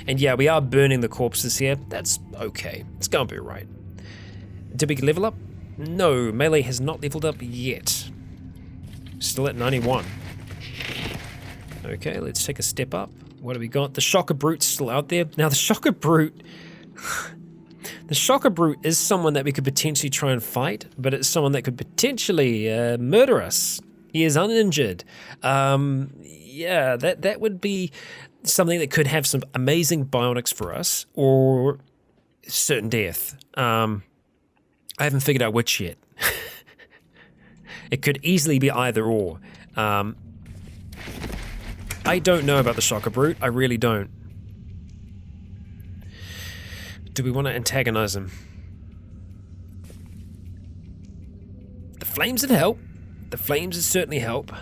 And yeah, we are burning the corpses here. That's okay. It's gonna be right. Did we level up? No, melee has not leveled up yet. Still at 91. Okay, let's take a step up. What do we got? The shocker brute's still out there. Now the shocker brute... The shocker brute is someone that we could potentially try and fight, but it's someone that could potentially murder us. He is uninjured. Yeah, that would be something that could have some amazing bionics for us, or certain death. I haven't figured out which yet. It could easily be either or. I don't know about the shocker brute. I really don't. Do we want to antagonize him? The flames would help. The flames would certainly help.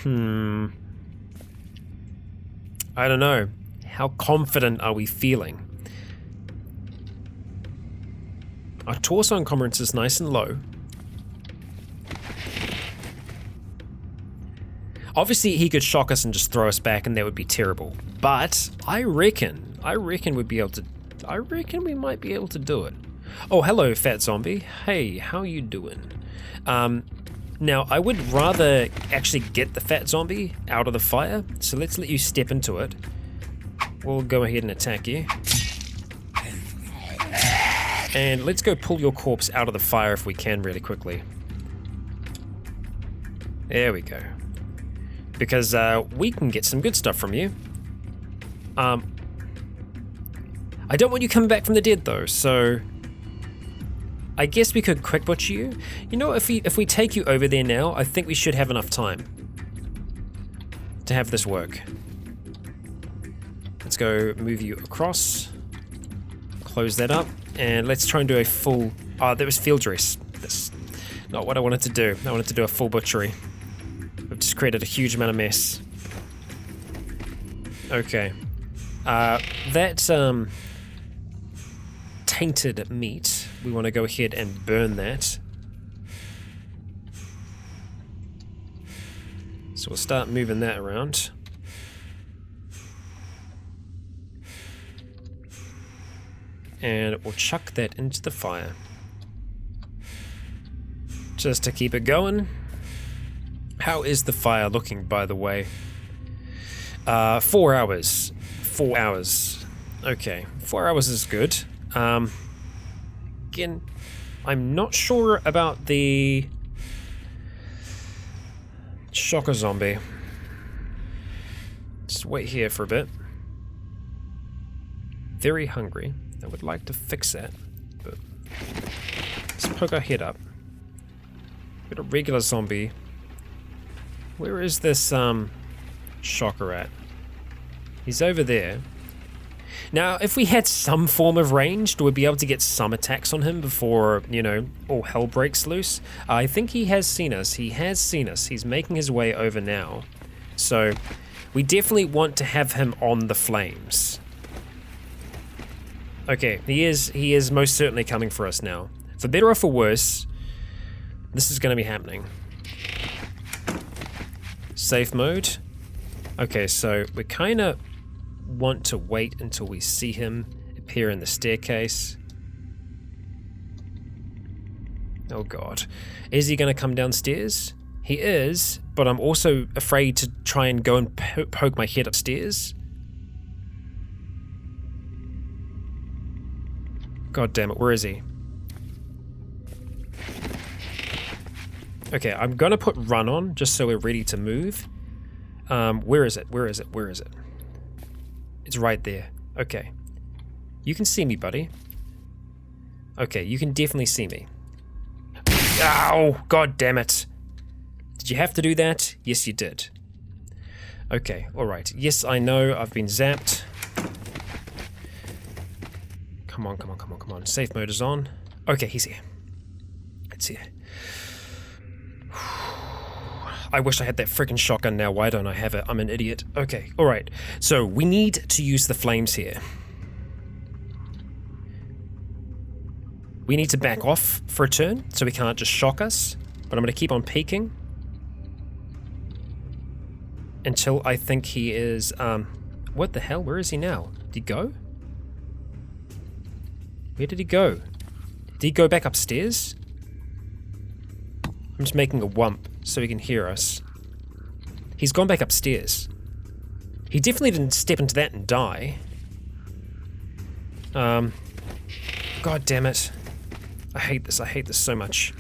I don't know. How confident are we feeling? Our torso encumbrance is nice and low. Obviously, he could shock us and just throw us back, and that would be terrible. But I reckon we'd be able to. I reckon we might be able to do it. Oh, hello, fat zombie. Hey, how you doing? Now, I would rather actually get the fat zombie out of the fire, so let's let you step into it. We'll go ahead and attack you. And let's go pull your corpse out of the fire if we can really quickly. There we go. Because we can get some good stuff from you. I don't want you coming back from the dead though, so I guess we could quick butcher you. You know, if we take you over there now, I think we should have enough time to have this work. Let's go move you across. Close that up. And let's try and do a full... Oh, that was field dress. That's not what I wanted to do. I wanted to do a full butchery. We've just created a huge amount of mess. Okay. That tainted meat, we want to go ahead and burn that. So we'll start moving that around. And we'll chuck that into the fire. Just to keep it going. How is the fire looking, by the way? 4 hours. 4 hours. Okay, 4 hours is good. Again, I'm not sure about the shocker zombie. Just wait here for a bit. Very hungry. I would like to fix that, but let's poke our head up. Got a regular zombie. Where is this shocker at? He's over there. Now, if we had some form of range, we'd be able to get some attacks on him before, you know, all hell breaks loose. I think he has seen us. He has seen us. He's making his way over now. So, we definitely want to have him on the flames. Okay, he is most certainly coming for us now. For better or for worse, this is going to be happening. Safe mode. Okay, so we kind of want to wait until we see him appear in the staircase. Oh god. Is he going to come downstairs? He is, but I'm also afraid to try and go and poke my head upstairs. God damn it, where is he? Okay, I'm gonna put run on, just so we're ready to move. Where is it? Where is it? Where is it? It's right there. Okay. You can see me, buddy. Okay, you can definitely see me. Ow! God damn it. Did you have to do that? Yes, you did. Okay, alright. Yes, I know, I've been zapped. Come on, come on, come on, come on. Safe mode is on. Okay, he's here. It's here. I wish I had that freaking shotgun now. Why don't I have it? I'm an idiot. Okay, alright. So, we need to use the flames here. We need to back off for a turn, so he can't just shock us. But I'm going to keep on peeking. Until I think he is, what the hell? Where is he now? Did he go? Where did he go? Did he go back upstairs? I'm just making a wump so he can hear us. He's gone back upstairs. He definitely didn't step into that and die. God damn it. I hate this so much.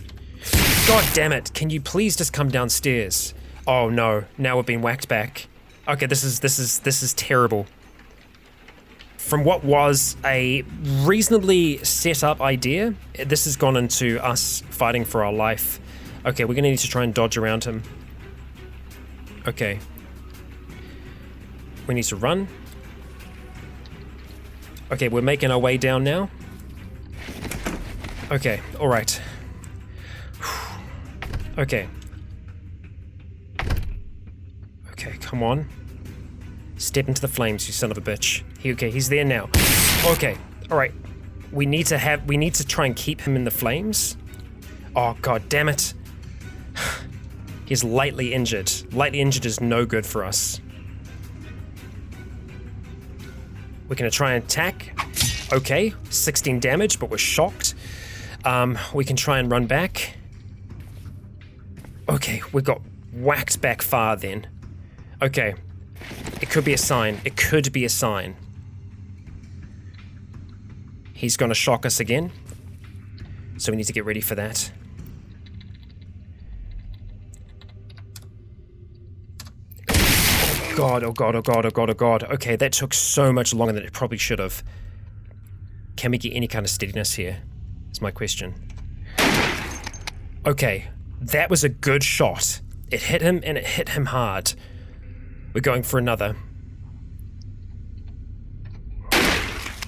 God damn it, can you please just come downstairs? Oh no, now we've been whacked back. Okay, this is terrible. From what was a reasonably set up idea, this has gone into us fighting for our life. Okay, we're gonna need to try and dodge around him. Okay. We need to run. Okay, we're making our way down now. Okay, alright. Okay. Okay, come on. Step into the flames, you son of a bitch. Okay, he's there now. Okay, alright. We need to try and keep him in the flames. Oh, god damn it. He's lightly injured. Lightly injured is no good for us. We're gonna try and attack. Okay, 16 damage, but we're shocked. We can try and run back. Okay, we got whacked back far then. Okay. It could be a sign. It could be a sign. He's gonna shock us again. So we need to get ready for that. God, oh god, oh god, oh god, oh god. Okay, that took so much longer than it probably should have. Can we get any kind of steadiness here? Is my question. Okay, that was a good shot. It hit him, and it hit him hard. We're going for another.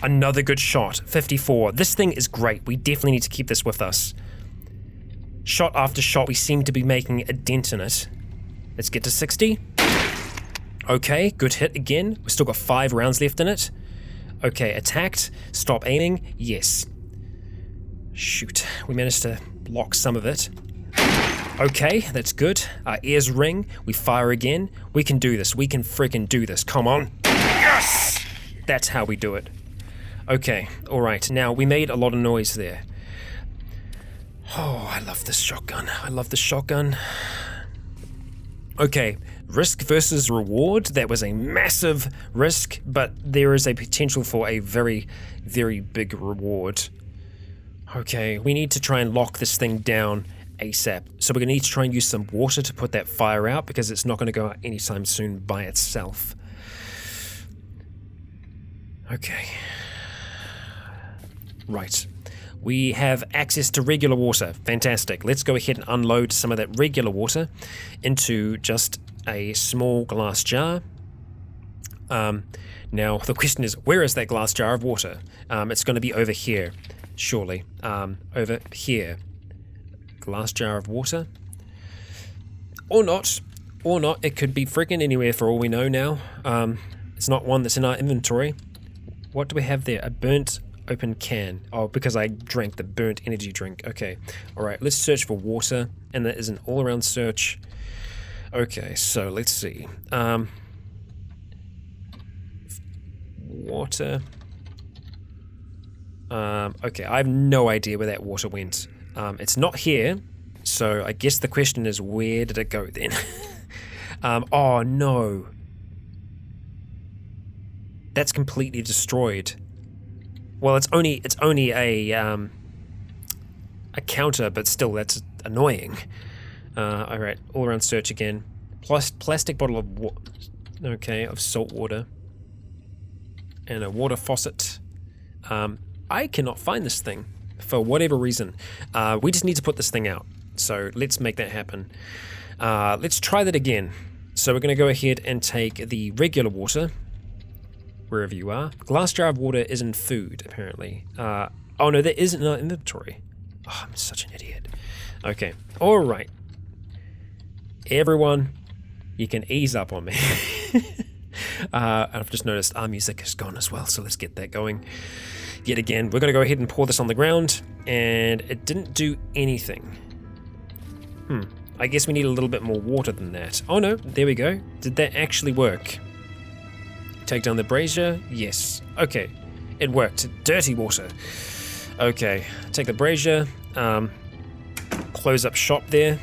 Another good shot, 54. This thing is great. We definitely need to keep this with us. Shot after shot, we seem to be making a dent in it. Let's get to 60. Okay, good hit again. We've still got 5 rounds left in it. Okay, attacked. Stop aiming. Yes. Shoot, we managed to block some of it. Okay, that's good. Our ears ring. We fire again. We can do this. We can freaking do this. Come on. Yes! That's how we do it. Okay, alright. Now, we made a lot of noise there. Oh, I love this shotgun. I love this shotgun. Okay, risk versus reward. That was a massive risk, but there is a potential for a very, very big reward. Okay, we need to try and lock this thing down ASAP. So we're going to need to try and use some water to put that fire out, because it's not going to go out anytime soon by itself. Okay. Right. We have access to regular water. Fantastic. Let's go ahead and unload some of that regular water into just a small glass jar. Now, the question is, where is that glass jar of water? It's going to be over here, surely. Over here. Glass jar of water. Or not. Or not. It could be freaking anywhere for all we know now. It's not one that's in our inventory. What do we have there? A burnt open can. Oh, because I drank the burnt energy drink. Okay. Alright, let's search for water. And that is an all-around search. Okay, so let's see. Water. Okay, I have no idea where that water went. It's not here, so I guess the question is, where did it go then? Oh no. That's completely destroyed. Well, it's only a counter, but still, that's annoying. Alright, all around search again. Plastic bottle of salt water. And a water faucet. I cannot find this thing for whatever reason. We just need to put this thing out. So let's make that happen. Let's try that again. So we're going to go ahead and take the regular water, wherever you are. Glass jar of water isn't food, apparently. Oh no, there isn't in our inventory. Oh, I'm such an idiot. Okay, alright. Everyone, you can ease up on me. I've just noticed our music is gone as well, so let's get that going. Yet again, we're going to go ahead and pour this on the ground, and it didn't do anything. I guess we need a little bit more water than that. Oh no, there we go. Did that actually work? Take down the brazier? Yes. Okay, it worked. Dirty water. Okay, take the brazier, close up shop there.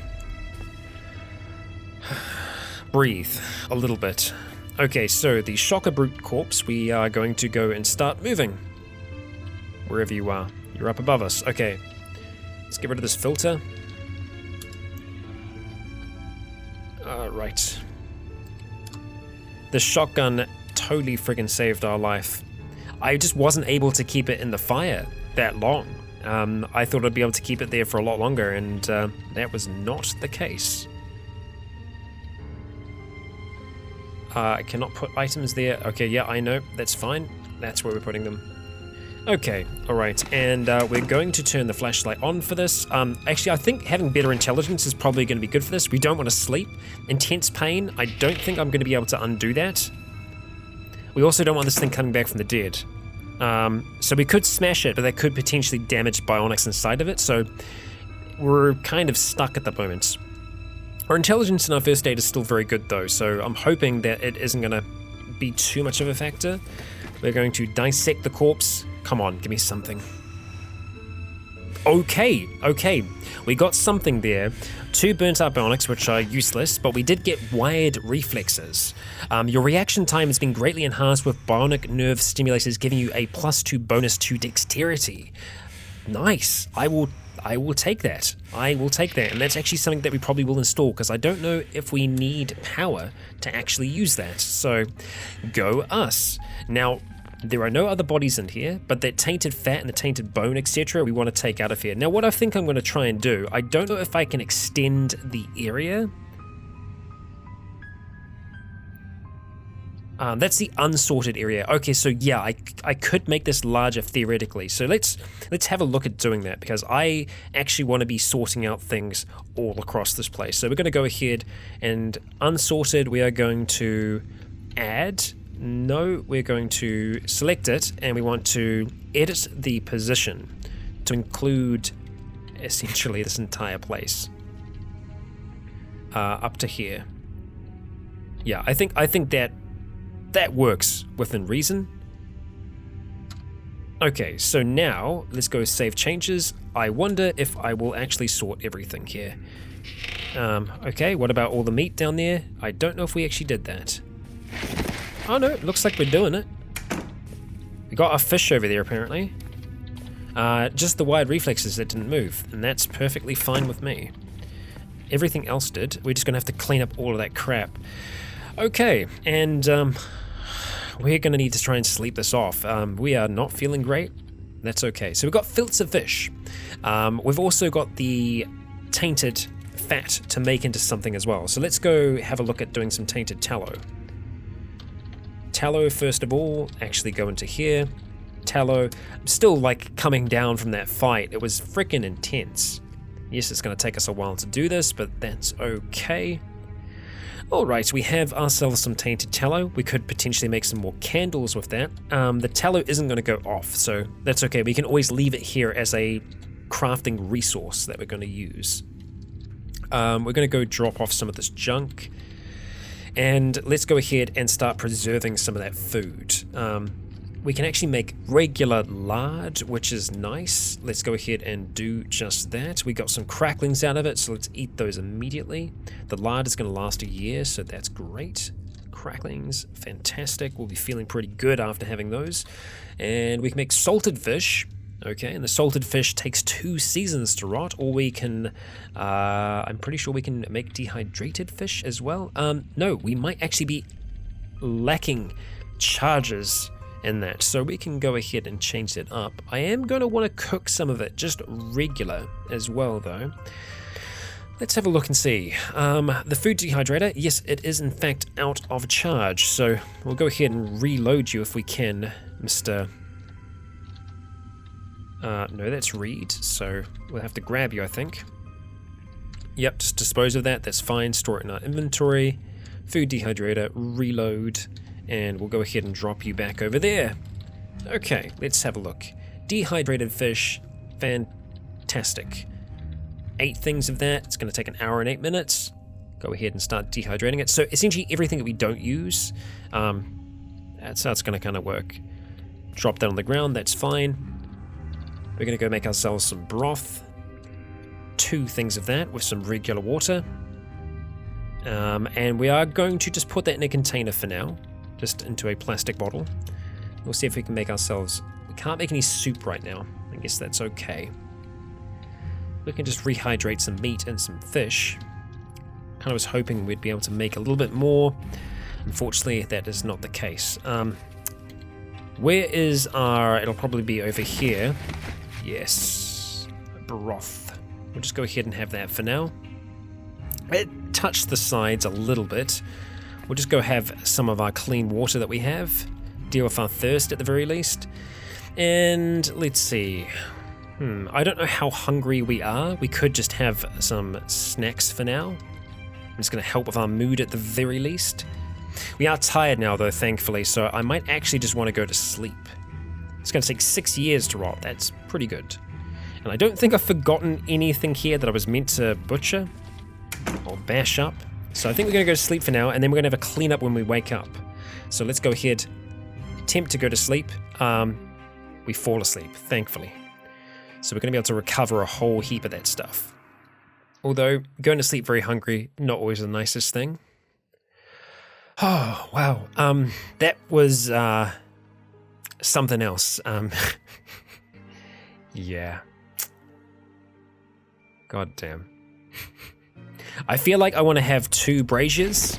Breathe a little bit. Okay, so the shocker brute corpse, we are going to go and start moving. Wherever you are. You're up above us. Okay. Let's get rid of this filter. Right. The shotgun totally friggin' saved our life. I just wasn't able to keep it in the fire that long. I thought I'd be able to keep it there for a lot longer, and that was not the case. I cannot put items there. Okay, yeah, I know. That's fine. That's where we're putting them. Okay, alright, and we're going to turn the flashlight on for this. Actually, I think having better intelligence is probably going to be good for this. We don't want to sleep. Intense pain, I don't think I'm going to be able to undo that. We also don't want this thing coming back from the dead. So we could smash it, but that could potentially damage Bionics inside of it, so we're kind of stuck at the moment. Our intelligence in our first aid is still very good though, so I'm hoping that it isn't going to be too much of a factor. We're going to dissect the corpse. Come on, give me something. Okay, we got something there. 2 burnt out Bionics, which are useless, but we did get wired reflexes. Your reaction time has been greatly enhanced with Bionic nerve stimulators, giving you a +2 bonus to dexterity. Nice. I will take that. I will take that, and that's actually something that we probably will install, because I don't know if we need power to actually use that, so go us. Now, There are no other bodies in here, but that tainted fat and the tainted bone, etc., we want to take out of here. Now, what I think I'm going to try and do, I don't know if I can extend the area. That's the unsorted area. Okay, so yeah, I could make this larger theoretically. So let's have a look at doing that, because I actually want to be sorting out things all across this place. So we're going to go ahead and unsorted, we are going to add. No, we're going to select it, and we want to edit the position to include essentially this entire place up to here. Yeah, I think that works within reason. Okay, so now let's go save changes. I wonder if I will actually sort everything here. Okay, what about all the meat down there? I don't know if we actually did that. Oh no, it looks like we're doing it. We got our fish over there apparently. Just the wide reflexes that didn't move, and that's perfectly fine with me. Everything else did. We're just gonna have to clean up all of that crap. Okay, and we're gonna need to try and sleep this off. We are not feeling great. That's okay. So we've got fillets of fish. We've also got the tainted fat to make into something as well. So let's go have a look at doing some tainted tallow. Tallow first of all, actually go into here. Tallow, I'm still like coming down from that fight. It was freaking intense. Yes, it's gonna take us a while to do this, but that's okay. Alright, we have ourselves some tainted tallow. We could potentially make some more candles with that. The tallow isn't gonna go off, so that's okay. We can always leave it here as a crafting resource that we're gonna use. We're gonna go drop off some of this junk. And let's go ahead and start preserving some of that food. We can actually make regular lard, which is nice. Let's go ahead and do just that. We got some cracklings out of it, so let's eat those immediately. The lard is going to last a year, so that's great. Cracklings, fantastic. We'll be feeling pretty good after having those. And we can make salted fish. Okay, and the salted fish takes 2 seasons to rot, or we can, I'm pretty sure we can make dehydrated fish as well. No, we might actually be lacking charges in that, so we can go ahead and change it up. I am going to want to cook some of it, just regular as well though. Let's have a look and see. The food dehydrator, yes, it is in fact out of charge, so we'll go ahead and reload you if we can, Mr. No, that's Reed, so we'll have to grab you, I think. Yep, just dispose of that, that's fine. Store it in our inventory. Food dehydrator, reload, and we'll go ahead and drop you back over there. Okay, let's have a look. Dehydrated fish, fantastic. 8 things of that, it's going to take 1 hour and 8 minutes. Go ahead and start dehydrating it. So essentially everything that we don't use, that's how it's going to kind of work. Drop that on the ground, that's fine. We're going to go make ourselves some broth. 2 things of that with some regular water. And we are going to just put that in a container for now. Just into a plastic bottle. We'll see if we can make ourselves... We can't make any soup right now. I guess that's okay. We can just rehydrate some meat and some fish. Kind of was hoping we'd be able to make a little bit more. Unfortunately, that is not the case. Where is our... It'll probably be over here. Yes. Broth. We'll just go ahead and have that for now. It touched the sides a little bit. We'll just go have some of our clean water that we have. Deal with our thirst at the very least. And let's see. I don't know how hungry we are. We could just have some snacks for now. It's going to help with our mood at the very least. We are tired now though, thankfully, so I might actually just want to go to sleep. It's going to take 6 years to rot. That's pretty good. And I don't think I've forgotten anything here that I was meant to butcher or bash up. So I think we're going to go to sleep for now, and then we're going to have a clean up when we wake up. So let's go ahead, attempt to go to sleep. We fall asleep, thankfully. So we're going to be able to recover a whole heap of that stuff. Although, going to sleep very hungry, not always the nicest thing. Oh, wow. That was something else. Yeah. God damn. I feel like I want to have 2 braziers.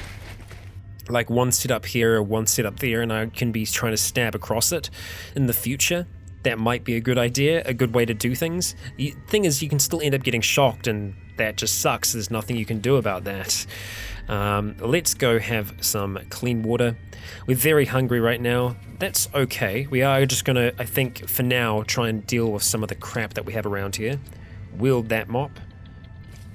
like one set up here or one set up there, and I can be trying to stab across it in the future, that might be a good idea, a good way to do things. The thing is, you can still end up getting shocked, and that just sucks. There's nothing you can do about that. Let's go have some clean water. We're very hungry right now. That's okay. We are just gonna, I think, for now, try and deal with some of the crap that we have around here. Wield that mop,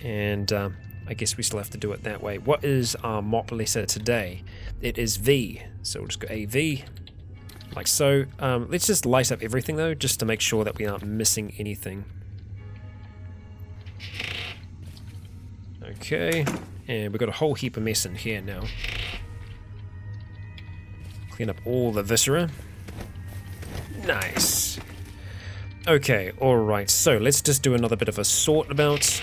and I guess we still have to do it that way. What is our mop letter today? It is V, so we'll just go AV, like so. Let's just light up everything though, just to make sure that we aren't missing anything. Okay, and we've got a whole heap of mess in here now. Clean up all the viscera. Nice. Okay, alright, so let's just do another bit of a sort about.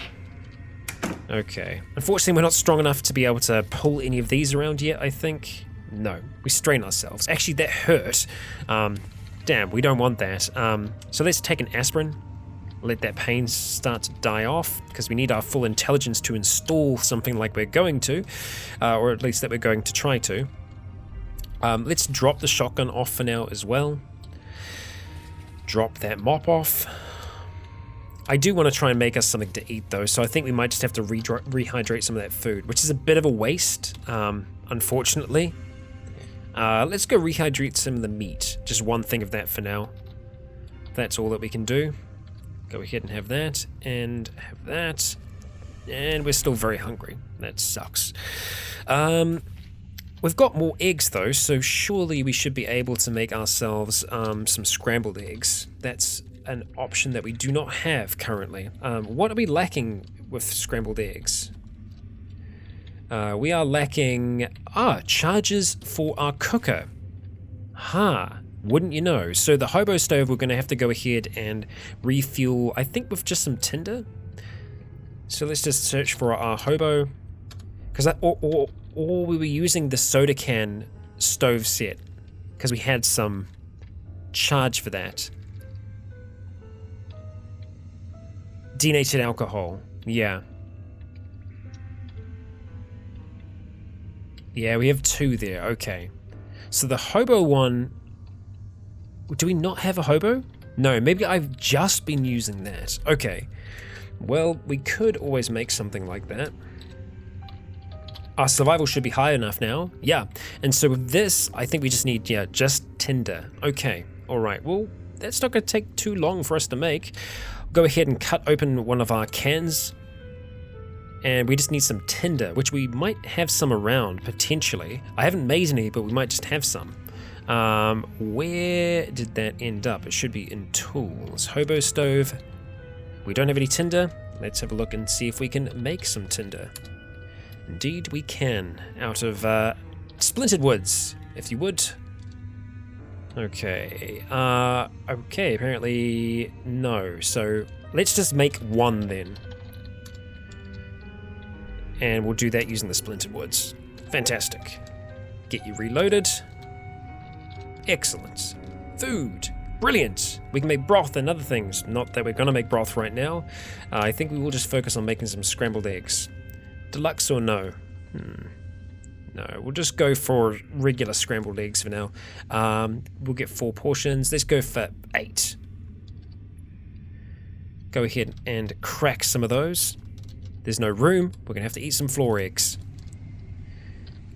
Okay. Unfortunately, we're not strong enough to be able to pull any of these around yet, I think. No, we strain ourselves. Actually, that hurt. Damn, we don't want that. So let's take an aspirin. Let that pain start to die off, because we need our full intelligence to install something like we're going to, or at least that we're going to try to. Let's drop the shotgun off for now as well. Drop that mop off. I do want to try and make us something to eat though, so I think we might just have to rehydrate some of that food, which is a bit of a waste, unfortunately. Let's go rehydrate some of the meat. Just one thing of that for now. That's all that we can do. Go ahead and have that, and have that. And we're still very hungry. That sucks. We've got more eggs though, so surely we should be able to make ourselves some scrambled eggs. That's an option that we do not have currently. What are we lacking with scrambled eggs? We are lacking charges for our cooker. Wouldn't you know? So the hobo stove, we're going to have to go ahead and refuel, I think, with just some tinder. So let's just search for our hobo, because or we were using the soda can stove set because we had some charge for that. Denatured alcohol, yeah. Yeah, we have 2 there, okay. So the hobo one, do we not have a hobo? No, maybe I've just been using that. Okay, well, we could always make something like that. Our survival should be high enough now, yeah. And so with this, I think we just need, just tinder. Okay, alright, well, that's not going to take too long for us to make. Go ahead and cut open one of our cans, and we just need some tinder, which we might have some around, potentially. I haven't made any, but we might just have some. Where did that end up? It should be in tools. Hobo stove. We don't have any tinder. Let's have a look and see if we can make some tinder. Indeed we can, out of splintered woods, if you would. Okay, okay, apparently no, so let's just make 1 then. And we'll do that using the splintered woods. Fantastic. Get you reloaded. Excellent. Food. Brilliant. We can make broth and other things. Not that we're going to make broth right now. I think we will just focus on making some scrambled eggs. Deluxe or no? No, we'll just go for regular scrambled eggs for now. We'll get 4 portions. Let's go for 8. Go ahead and crack some of those. There's no room. We're going to have to eat some floor eggs.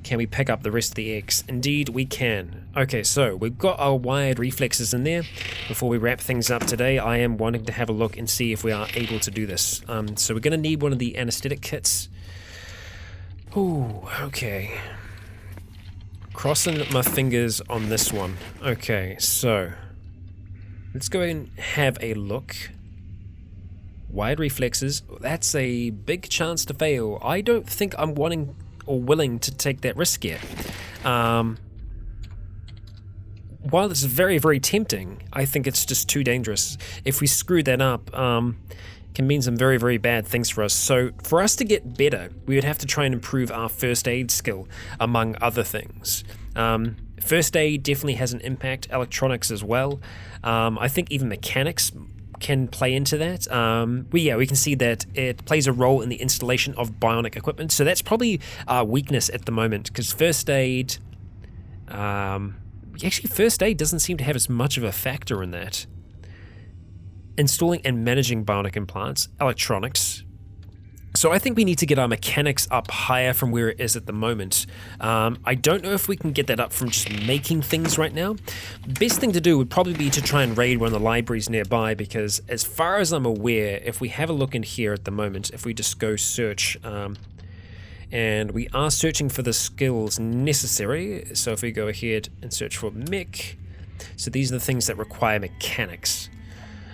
Can we pick up the rest of the eggs? Indeed, we can. Okay, so we've got our wired reflexes in there. Before we wrap things up today, I am wanting to have a look and see if we are able to do this. So we're going to need one of the anesthetic kits. Ooh, okay. Crossing my fingers on this one. Okay, so let's go and have a look. Wired reflexes. That's a big chance to fail. I don't think I'm wanting or willing to take that risk yet. While it's very, very tempting, I think it's just too dangerous. If we screw that up, can mean some very, very bad things for us. So for us to get better, we would have to try and improve our first aid skill, among other things. First aid definitely has an impact, electronics as well. I think even mechanics can play into that. We can see that it plays a role in the installation of bionic equipment. So that's probably our weakness at the moment, because first aid, actually first aid doesn't seem to have as much of a factor in that. Installing and managing bionic implants, electronics. So I think we need to get our mechanics up higher from where it is at the moment. I don't know if we can get that up from just making things right now. Best thing to do would probably be to try and raid one of the libraries nearby, because as far as I'm aware, if we have a look in here at the moment, if we just go search, and we are searching for the skills necessary. So if we go ahead and search for mech, so these are the things that require mechanics.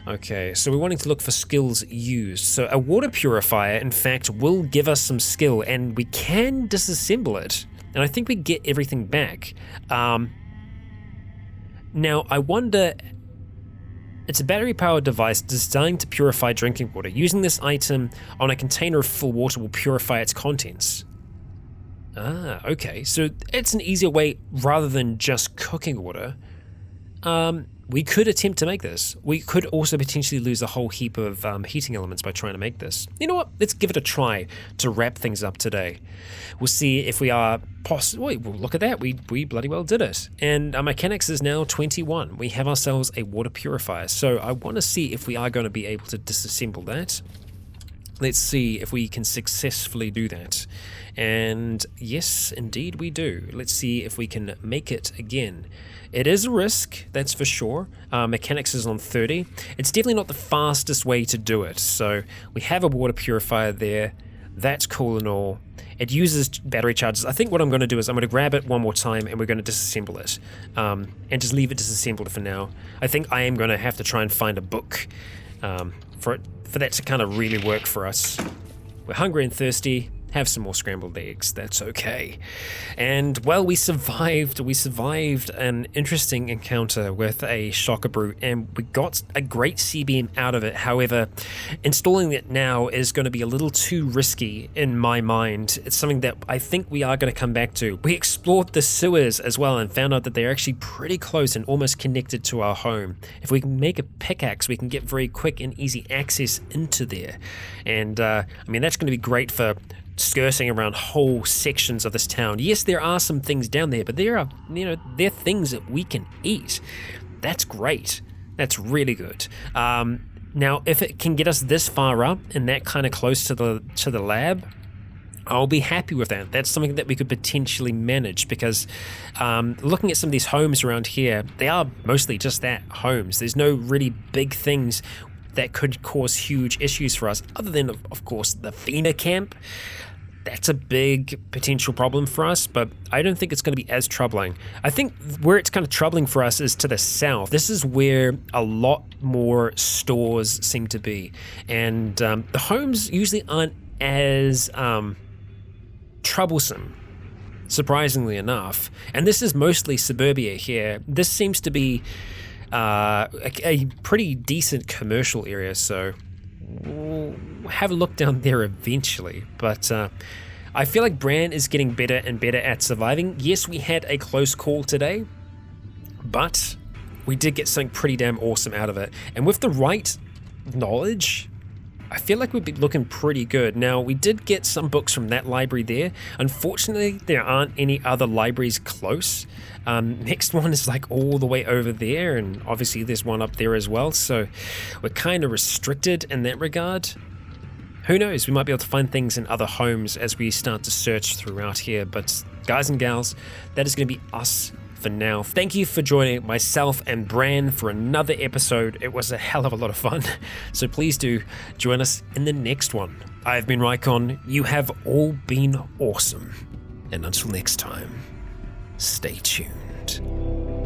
Okay, so we're wanting to look for skills used. So a water purifier, in fact, will give us some skill, and we can disassemble it. And I think we get everything back. Now, I wonder... It's a battery-powered device designed to purify drinking water. Using this item on a container of full water will purify its contents. Ah, okay. So it's an easier way rather than just cooking water. We could attempt to make this. We could also potentially lose a whole heap of heating elements by trying to make this. You know what? Let's give it a try to wrap things up today. We'll see if we are Wait, well, look at that. We bloody well did it. And our mechanics is now 21. We have ourselves a water purifier. So I want to see if we are going to be able to disassemble that. Let's see if we can successfully do that. And yes, indeed we do. Let's see if we can make it again. It is a risk, that's for sure. Mechanics is on 30. It's definitely not the fastest way to do it. So we have a water purifier there. That's cool and all. It uses battery charges. I think what I'm going to do is I'm going to grab it one more time and we're going to disassemble it. And just leave it disassembled for now. I think I am going to have to try and find a book for that to kind of really work for us. We're hungry and thirsty. Have some more scrambled eggs, that's okay. And well, we survived an interesting encounter with a shocker brute, and we got a great CBM out of it. However, installing it now is going to be a little too risky in my mind. It's something that I think we are going to come back to. We explored the sewers as well and found out that they're actually pretty close and almost connected to our home. If we can make a pickaxe, we can get very quick and easy access into there. And I mean, that's going to be great for skirting around whole sections of this town. Yes, there are some things down there, but there are things that we can eat. That's great. That's really good. Now, if it can get us this far up and that kind of close to the lab, I'll be happy with that. That's something that we could potentially manage, because looking at some of these homes around here, they are mostly just that, homes. There's no really big things that could cause huge issues for us, other than, of course, the Fina camp. That's a big potential problem for us, but I don't think it's going to be as troubling. I think where it's kind of troubling for us is to the south. This is where a lot more stores seem to be, and the homes usually aren't as troublesome, surprisingly enough. And this is mostly suburbia here. This seems to be a pretty decent commercial area, so we'll have a look down there eventually. But I feel like Bran is getting better and better at surviving. Yes, we had a close call today, but we did get something pretty damn awesome out of it. And with the right knowledge, I feel like we'd be looking pretty good. Now, we did get some books from that library there. Unfortunately, there aren't any other libraries close. Next one is like all the way over there, and obviously there's one up there as well, so we're kind of restricted in that regard. Who knows, we might be able to find things in other homes as we start to search throughout here, but guys and gals, that is going to be us for now. Thank you for joining myself and Bran for another episode. It was a hell of a lot of fun, so please do join us in the next one. I've been Rycon, you have all been awesome, and until next time, stay tuned.